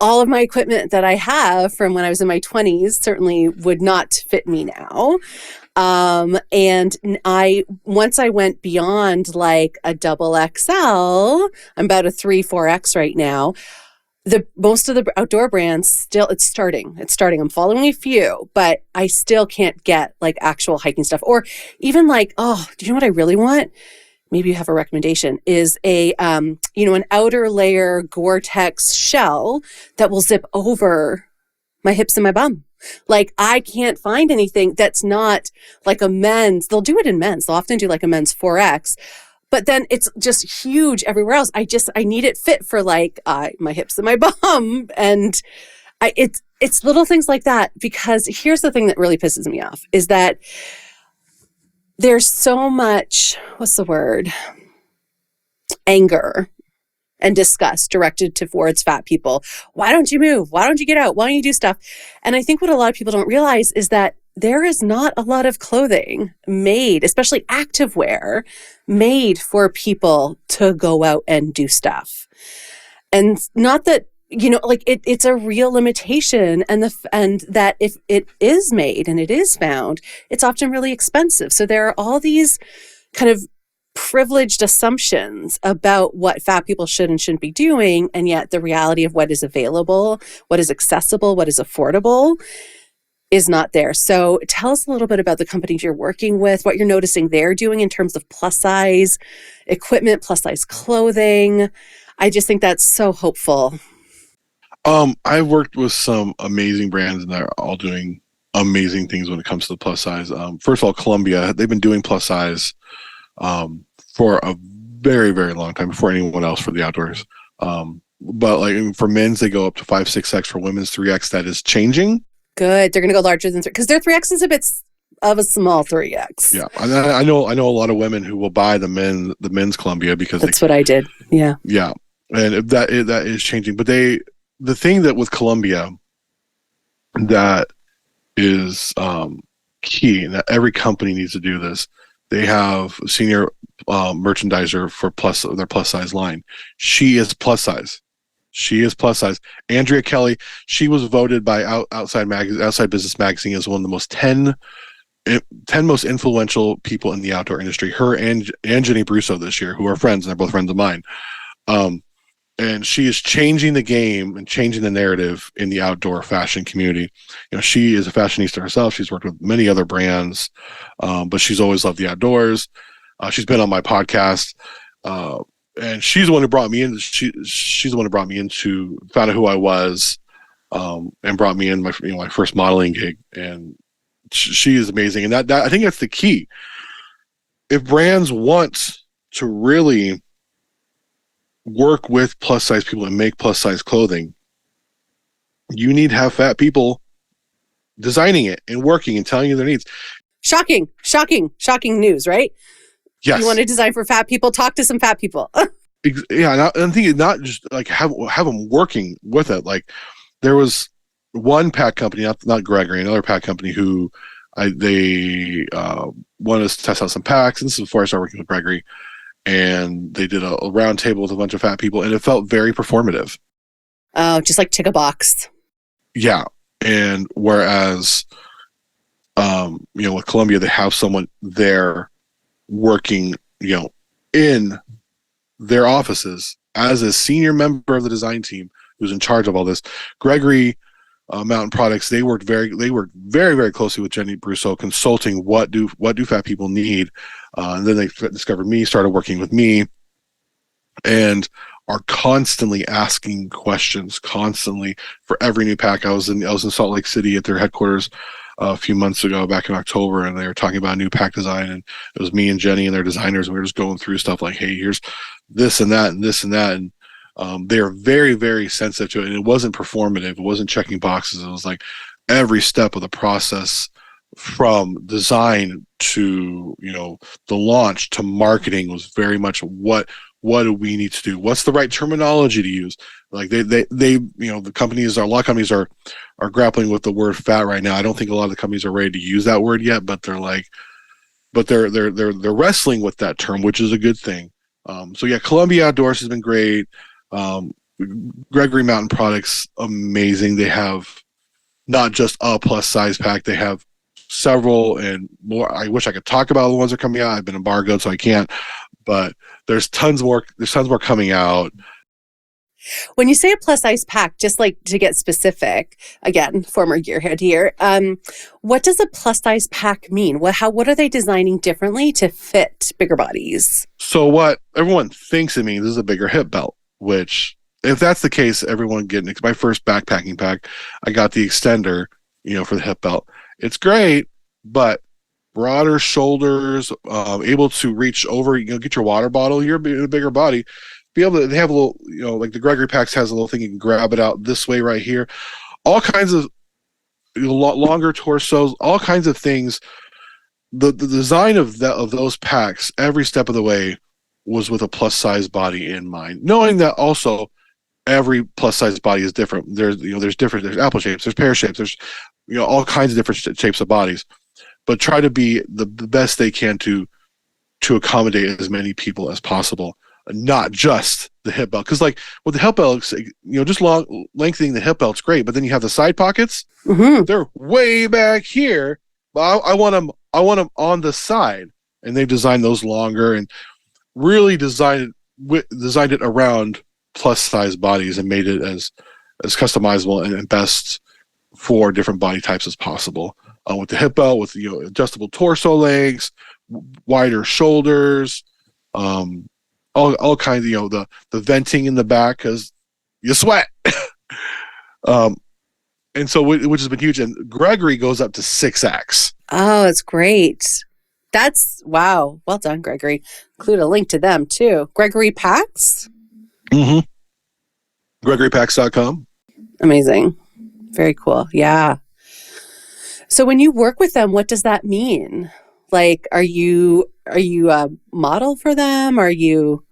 all of my equipment that I have from when I was in my 20s certainly would not fit me now. And once I went beyond like a double XL, I'm about a 3-4X right now. Most of the outdoor brands still, it's starting. I'm following a few, but I still can't get like actual hiking stuff, or even like, oh, do you know what I really want? Maybe you have a recommendation, is an outer layer Gore-Tex shell that will zip over my hips and my bum. Like, I can't find anything that's not like a men's. They'll do it in men's. They'll often do like a men's 4X, but then it's just huge everywhere else. I need it fit for like my hips and my bum. And it's little things like that, because here's the thing that really pisses me off is that there's so much, what's the word? Anger and disgust directed towards fat people. Why don't you move? Why don't you get out? Why don't you do stuff? And I think what a lot of people don't realize is that there is not a lot of clothing made, especially activewear, made for people to go out and do stuff. And not that, it's a real limitation, and that if it is made and it is found, it's often really expensive. So there are all these kind of privileged assumptions about what fat people should and shouldn't be doing, and yet the reality of what is available, what is accessible, what is affordable is not there. So tell us a little bit about the companies you're working with, what you're noticing they're doing in terms of plus size equipment, plus size clothing. I just think that's so hopeful. I've worked with some amazing brands, and they're all doing amazing things when it comes to the plus size. First of all, Columbia, they've been doing plus size for a very, very long time, before anyone else for the outdoors. But like for men's, they go up to 5, 6X. For women's, 3X. That is changing. Good. They're going to go larger than 3, because their 3X is a bit of a small 3X. Yeah, I know a lot of women who will buy the men's Columbia because that's what I did. Yeah. Yeah, and that is changing. But the thing that with Columbia that is key, and that every company needs to do this, they have a senior merchandiser for their plus size line. She is plus size. Andrea Kelly, she was voted by Outside Business Magazine as one of the most 10 most influential people in the outdoor industry. Her and Jenny Brusso this year, who are friends, and they're both friends of mine. and she is changing the game and changing the narrative in the outdoor fashion community. She is a fashionista herself. She's worked with many other brands, but she's always loved the outdoors. She's been on my podcast, and she's the one who brought me in. She's the one who brought me into, found out who I was, and brought me in my first modeling gig. And she is amazing. And that I think that's the key. If brands want to really work with plus size people and make plus size clothing, you need to have fat people designing it and working and telling you their needs. Shocking news, right? Yes. You want to design for fat people? Talk to some fat people. Yeah, I'm thinking not just like have them working with it. Like there was one pack company, not Gregory, another pack company who they wanted us to test out some packs. And this is before I started working with Gregory, and they did a round table with a bunch of fat people, and it felt very performative. Oh, just like tick a box. Yeah, and whereas, with Columbia, they have someone there working, in their offices as a senior member of the design team who's in charge of all this. Gregory Mountain Products, they worked very, very closely with Jenny Brousseau, consulting what do fat people need, and then they discovered me, started working with me, and are constantly asking questions, constantly for every new pack. I was in Salt Lake City at their headquarters a few months ago, back in October, and they were talking about a new pack design, and it was me and Jenny and their designers, and we were just going through stuff like, hey, here's this and that and this and that, and they are very, very sensitive to it. And it wasn't performative. It wasn't checking boxes. It was like every step of the process, from design to the launch to marketing, was very much what do we need to do? What's the right terminology to use? Like they the companies, a lot of companies are grappling with the word fat right now. I don't think a lot of the companies are ready to use that word yet, but they're wrestling with that term, which is a good thing. So yeah, Columbia Outdoors has been great. Gregory Mountain Products, amazing. They have not just a plus size pack, they have several and more. I wish I could talk about the ones that are coming out. I've been embargoed, so I can't, but there's tons more coming out. When you say a plus size pack, just like to get specific, again, former gearhead here, what does a plus size pack mean? What are they designing differently to fit bigger bodies? So what everyone thinks it means is a bigger hip belt, which, if that's the case, everyone getting my first backpacking pack, I got the extender, for the hip belt. It's great, but broader shoulders, able to reach over, get your water bottle. You're a bigger body. Be able to, they have a little, like the Gregory packs has a little thing you can grab it out this way right here. All kinds of longer torsos, all kinds of things. The design of those packs, every step of the way, was with a plus size body in mind, knowing that also every plus size body is different. There's apple shapes, there's pear shapes, there's all kinds of different shapes of bodies, but try to be the best they can to accommodate as many people as possible, not just the hip belt. Because like with the hip belts, just lengthening the hip belt's great, but then you have the side pockets. Mm-hmm. They're way back here, but I want them on the side, and they've designed those longer and really designed it around plus size bodies and made it as customizable and best for different body types as possible. With the hip belt, with adjustable torso legs, wider shoulders, all kinds of the venting in the back because you sweat. And so which has been huge. And Gregory goes up to 6X. Oh, that's great. That's wow. Well done, Gregory. Include a link to them too. Gregory Packs? Mm-hmm. GregoryPacks.com. Amazing. Very cool. Yeah. So when you work with them, what does that mean? Like, are you a model for them? Are you?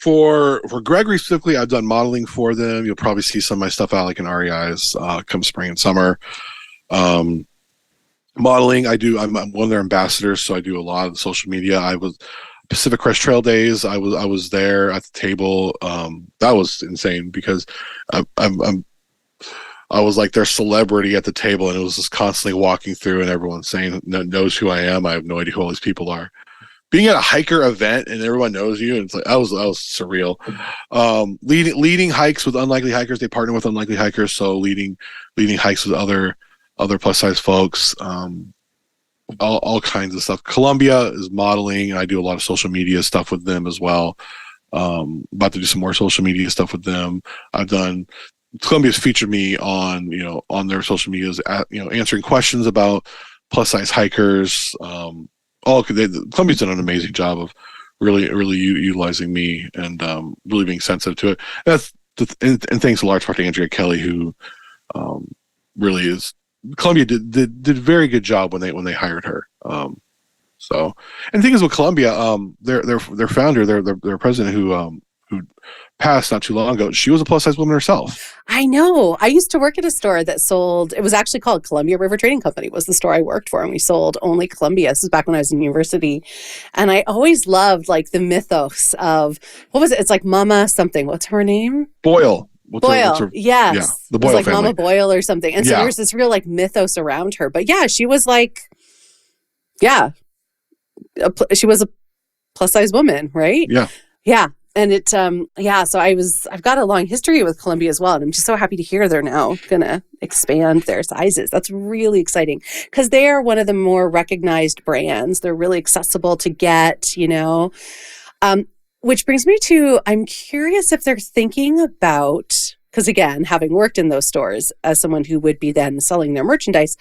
For Gregory specifically, I've done modeling for them. You'll probably see some of my stuff out like in REIs come spring and summer. Modeling, I'm one of their ambassadors, so I do a lot of social media. I was Pacific Crest Trail Days. I was there at the table. That was insane because I was like their celebrity at the table, and it was just constantly walking through, and everyone saying knows who I am. I have no idea who all these people are, being at a hiker event and everyone knows you, and it's like that was surreal. Leading hikes with unlikely hikers. They partner with unlikely hikers, so leading hikes with other plus size folks. All kinds of stuff. Columbia is modeling, and I do a lot of social media stuff with them as well. About to do some more social media stuff with them. Columbia's featured me on their social medias, answering questions about plus size hikers. Columbia's done an amazing job of really utilizing me and really being sensitive to it. And thanks a large part to Andrea Kelly, who really is. Columbia did a very good job when they hired her. And the thing is with Columbia, their founder, their president, who passed not too long ago, she was a plus size woman herself. I know. I used to work at a store that sold. It was actually called Columbia River Trading Company. Was the store I worked for, and we sold only Columbia. This was back when I was in university, and I always loved like the mythos of what was it? It's like Mama something. What's her name? Boyle. Yes. Yeah, the Boyle it was like family. Mama Boyle or something. And so there's this real like mythos around her. But yeah, she was like, she was a plus size woman, right? Yeah. Yeah. And so I've got a long history with Columbia as well. And I'm just so happy to hear they're now going to expand their sizes. That's really exciting because they are one of the more recognized brands. They're really accessible to get, which brings me to, I'm curious if they're thinking about, because again, having worked in those stores as someone who would be then selling their merchandise,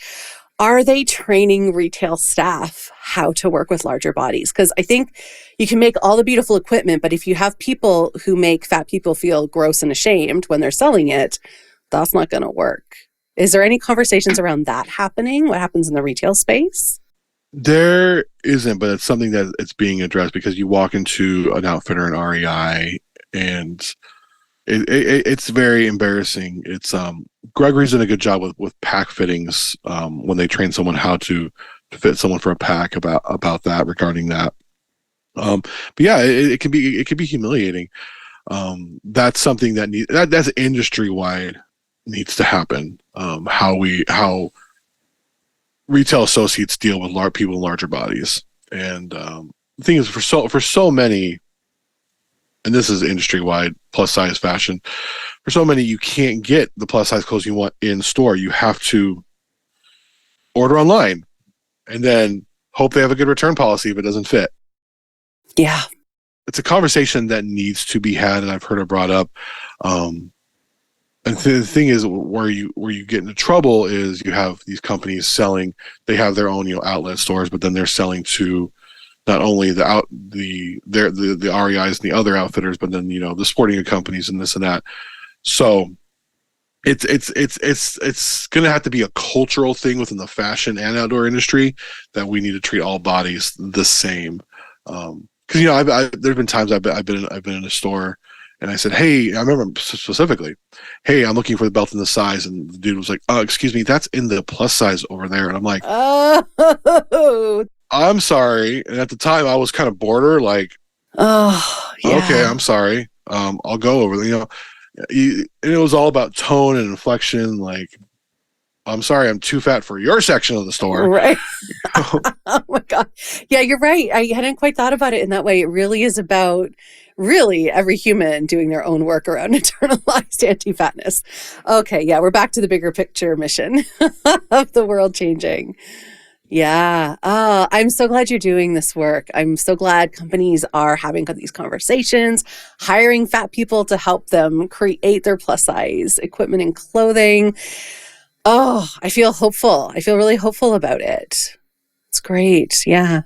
are they training retail staff how to work with larger bodies? Because I think you can make all the beautiful equipment, but if you have people who make fat people feel gross and ashamed when they're selling it, that's not going to work. Is there any conversations around that happening? What happens in the retail space? There isn't, but it's something that it's being addressed because you walk into an outfitter, an REI, and it's very embarrassing. It's Gregory's done a good job with pack fittings when they train someone how to fit someone for a pack about that regarding that. But yeah, it can be humiliating. That's something that's industry wide needs to happen. How retail associates deal with large people in larger bodies, and the thing is for so many. And this is industry-wide plus size fashion. For so many, you can't get the plus size clothes you want in store. You have to order online and then hope they have a good return policy if it doesn't fit. Yeah. It's a conversation that needs to be had, and I've heard it brought up. And the thing is, where you get into trouble is you have these companies selling. They have their own outlet stores, but then they're selling to not only the REIs and the other outfitters, but then the sporting goods companies and this and that. So it's going to have to be a cultural thing within the fashion and outdoor industry that we need to treat all bodies the same. Because there've been times I've been in a store and I said, hey, I remember specifically, hey, I'm looking for the belt in this size, and the dude was like, oh, excuse me, that's in the plus size over there, and I'm like, oh. I'm sorry. And at the time I was kind of border like, oh, yeah. Okay, I'm sorry. I'll go over there. And it was all about tone and inflection. Like, I'm sorry, I'm too fat for your section of the store. Right. Oh my God. Yeah, you're right. I hadn't quite thought about it in that way. It really is about every human doing their own work around internalized anti-fatness. Okay. Yeah. We're back to the bigger picture mission of the world changing. Yeah. I'm so glad you're doing this work. I'm so glad companies are having these conversations, hiring fat people to help them create their plus size equipment and clothing. Oh, I feel hopeful. I feel really hopeful about it. It's great. Yeah.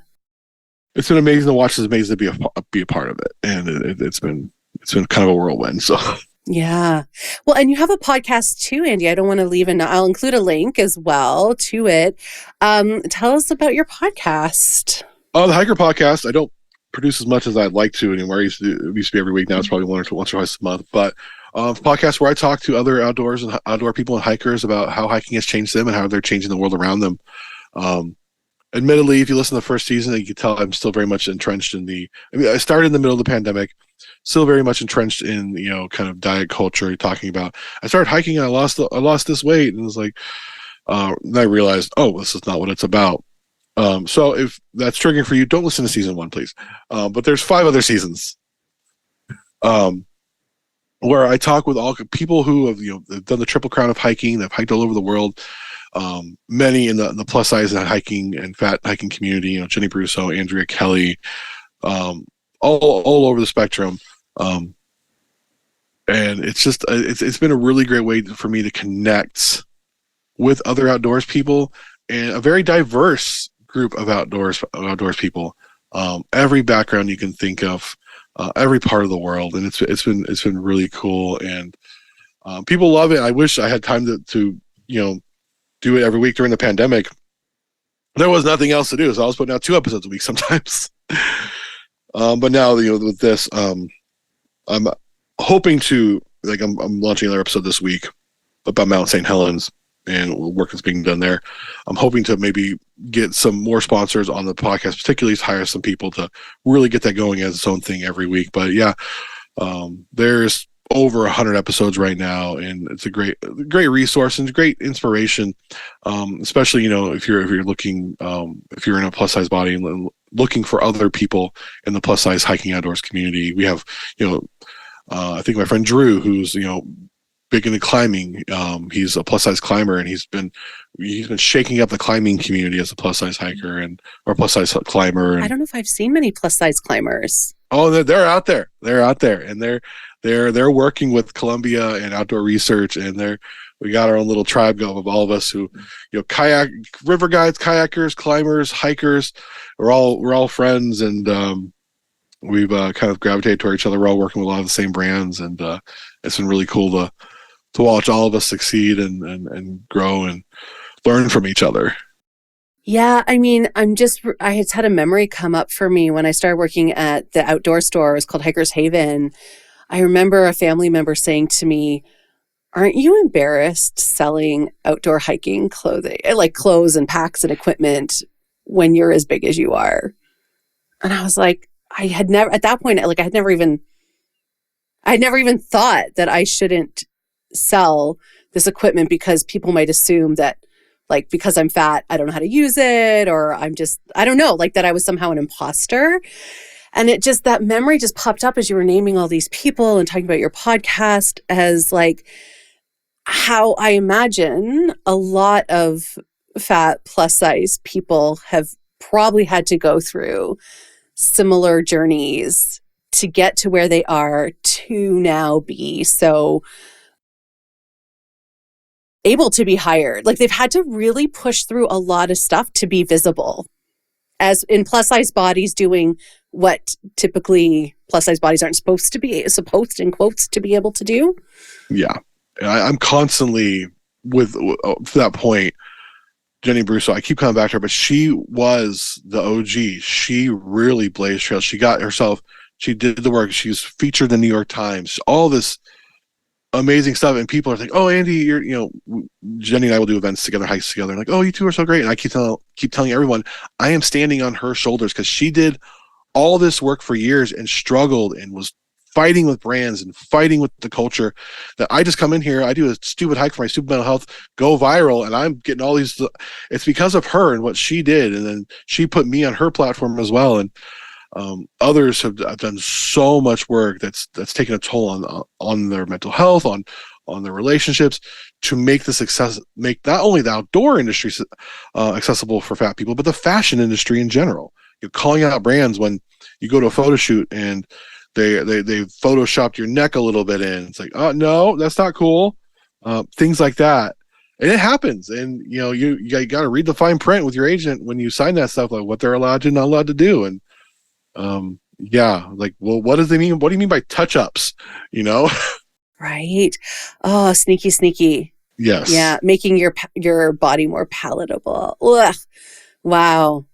It's been amazing to watch. It's amazing to be a part of it. And it's been kind of a whirlwind. So yeah. Well, and you have a podcast too, Andy. I don't want to leave, and I'll include a link as well to it. Tell us about your podcast. Oh, the Hiker Podcast. I don't produce as much as I'd like to anymore. It used to be every week. Now it's probably once or twice a month. But podcast where I talk to other outdoor people and hikers about how hiking has changed them and how they're changing the world around them. Admittedly, if you listen to the first season, you can tell I'm still very much entrenched I started in the middle of the pandemic, still very much entrenched in, kind of diet culture, talking about, I started hiking and I lost this weight. And it was like, then I realized, oh, this is not what it's about. So if that's triggering for you, don't listen to season 1, please. But there's 5 other seasons where I talk with all people who have done the Triple Crown of hiking. They've hiked all over the world. Many in the plus size hiking and fat hiking community. Jenny Brusso, Andrea Kelly, all over the spectrum. And it's just it's been a really great way for me to connect with other outdoors people, and a very diverse group of outdoors people. Every background you can think of, every part of the world, and it's been really cool, and people love it. I wish I had time to do it every week during the pandemic. There was nothing else to do, so I was putting out 2 episodes a week sometimes. But now with this, I'm hoping to I'm launching another episode this week about Mount St. Helens and work that's being done there. I'm hoping to maybe get some more sponsors on the podcast, particularly hire some people to really get that going as its own thing every week. But yeah, there's over 100 episodes right now, and it's a great resource and great inspiration, especially if you're looking, if you're in a plus size body and looking for other people in the plus size hiking outdoors community. We have I think my friend Drew, who's big into climbing. He's a plus size climber, and he's been shaking up the climbing community as a plus size hiker or plus size climber. I don't know if I've seen many plus size climbers. Oh, they're out there. They're out there, and they're working with Columbia and Outdoor Research, and we got our own little tribe of all of us who, kayak, river guides, kayakers, climbers, hikers. We're all friends, and we've kind of gravitated toward each other. We're all working with a lot of the same brands, and it's been really cool to watch all of us succeed and grow and learn from each other. Yeah, I mean, I had a memory come up for me when I started working at the outdoor store. It was called Hiker's Haven. I remember a family member saying to me, "Aren't you embarrassed selling outdoor hiking clothing, like clothes and packs and equipment, when you're as big as you are?" And I was like, I had never, at that point, I had never even thought that I shouldn't sell this equipment because people might assume that, because I'm fat, I don't know how to use it, or I don't know, that I was somehow an imposter. And that memory just popped up as you were naming all these people and talking about your podcast, as how I imagine a lot of fat plus size people have probably had to go through similar journeys to get to where they are to now be so able to be hired. They've had to really push through a lot of stuff to be visible as in plus size bodies, doing what typically plus size bodies aren't supposed in quotes to be able to do. Yeah. I'm constantly to that point, Jenny Brusso, I keep coming back to her, but she was the OG. She really blazed trails. She did the work. She was featured in the New York Times, all this amazing stuff. And people are like, "Oh, Andy, Jenny and I will do events together, hikes together." And "Oh, you two are so great." And I keep telling everyone, I am standing on her shoulders, because she did all this work for years and struggled and was fighting with brands and fighting with the culture, that I just come in here, I do a stupid hike for my stupid mental health, go viral, and I'm getting all these. It's because of her and what she did, and then she put me on her platform as well. And others have done so much work that's taken a toll on their mental health, on their relationships, to make not only the outdoor industry accessible for fat people, but the fashion industry in general. You're calling out brands when you go to a photo shoot and they photoshopped your neck a little bit in. It's oh no, that's not cool. Things like that. And it happens. And you got to read the fine print with your agent when you sign that stuff, what they're allowed to, not allowed to do. And well, what does it mean? What do you mean by touch-ups? Right. Oh, sneaky. Yes. Yeah, making your body more palatable. Ugh. Wow.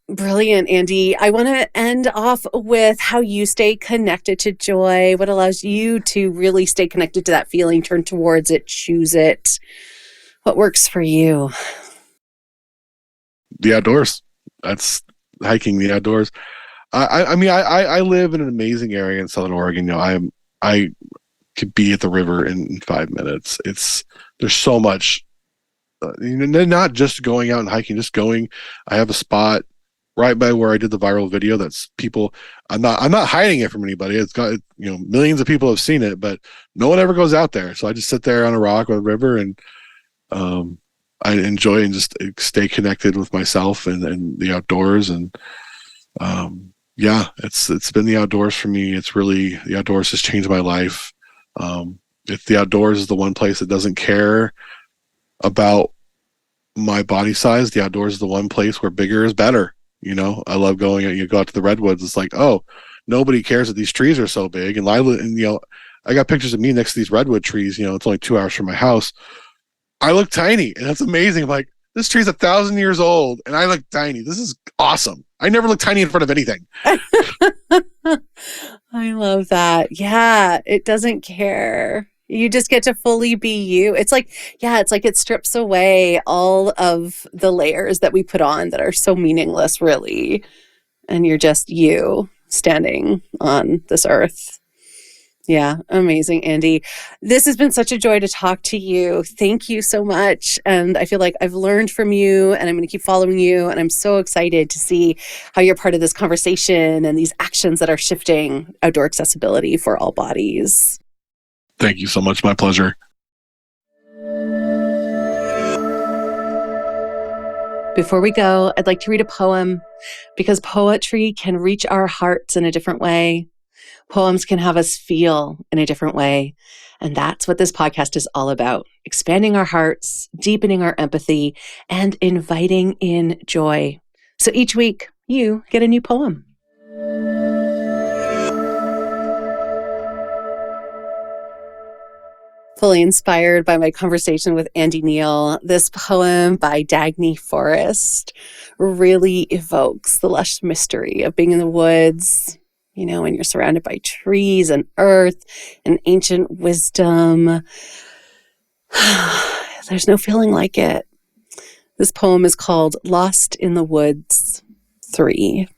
Brilliant, Andy. I want to end off with how you stay connected to joy. What allows you to really stay connected to that feeling, turn towards it, choose it? What works for you? The outdoors. That's hiking, the outdoors. I mean, I live in an amazing area in Southern Oregon. I could be at the river in 5 minutes. There's so much not just going out and hiking, just going. I have a spot right by where I did the viral video. That's people. I'm not hiding it from anybody. It's got, millions of people have seen it, but no one ever goes out there. So I just sit there on a rock or a river, and I enjoy and just stay connected with myself and the outdoors. And yeah, it's been the outdoors for me. It's really, the outdoors has changed my life. If the outdoors is the one place that doesn't care about my body size, the outdoors is the one place where bigger is better. I love going. You go out to the redwoods. It's like, oh, nobody cares that these trees are so big. And Lila, and I got pictures of me next to these redwood trees. It's only 2 hours from my house. I look tiny, and that's amazing. I'm like, this tree's 1,000 years old, and I look tiny. This is awesome. I never look tiny in front of anything. I love that. Yeah, it doesn't care. You just get to fully be you. It's like it strips away all of the layers that we put on that are so meaningless, really. And you're just you standing on this earth. Yeah, amazing, Andy. This has been such a joy to talk to you. Thank you so much. And I feel like I've learned from you, and I'm going to keep following you. And I'm so excited to see how you're part of this conversation and these actions that are shifting outdoor accessibility for all bodies. Thank you so much. My pleasure. Before we go, I'd like to read a poem, because poetry can reach our hearts in a different way. Poems can have us feel in a different way. And that's what this podcast is all about: expanding our hearts, deepening our empathy, and inviting in joy. So each week, you get a new poem. Fully inspired by my conversation with Andy Neal, this poem by Dagny Forrest really evokes the lush mystery of being in the woods, when you're surrounded by trees and earth and ancient wisdom. There's no feeling like it. This poem is called Lost in the Woods 3.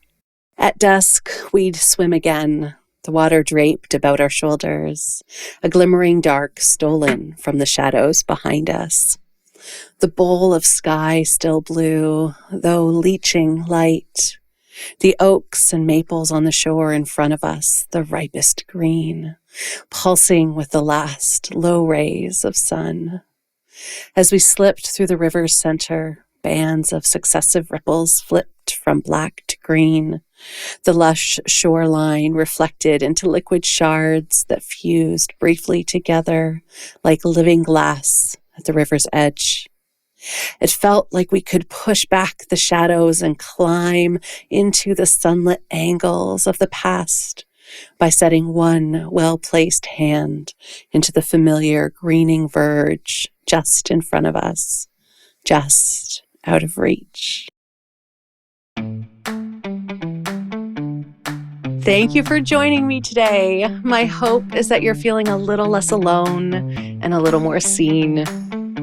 At dusk, we'd swim again, the water draped about our shoulders, a glimmering dark stolen from the shadows behind us. The bowl of sky still blue, though leaching light. The oaks and maples on the shore in front of us, the ripest green, pulsing with the last low rays of sun. As we slipped through the river's center, bands of successive ripples flipped from black to green, the lush shoreline reflected into liquid shards that fused briefly together like living glass at the river's edge. It felt like we could push back the shadows and climb into the sunlit angles of the past by setting one well-placed hand into the familiar greening verge just in front of us, just out of reach. Thank you for joining me today. My hope is that you're feeling a little less alone and a little more seen.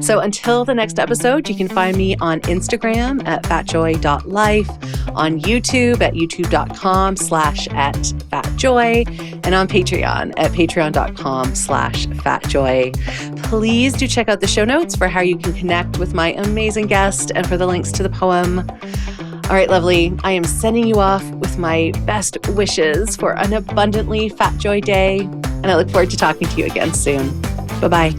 So until the next episode, you can find me on Instagram at fatjoy.life, on YouTube at youtube.com/@fatjoy, and on Patreon at patreon.com/fatjoy. Please do check out the show notes for how you can connect with my amazing guest and for the links to the poem. All right, lovely. I am sending you off with my best wishes for an abundantly Fat Joy day, and I look forward to talking to you again soon. Bye-bye.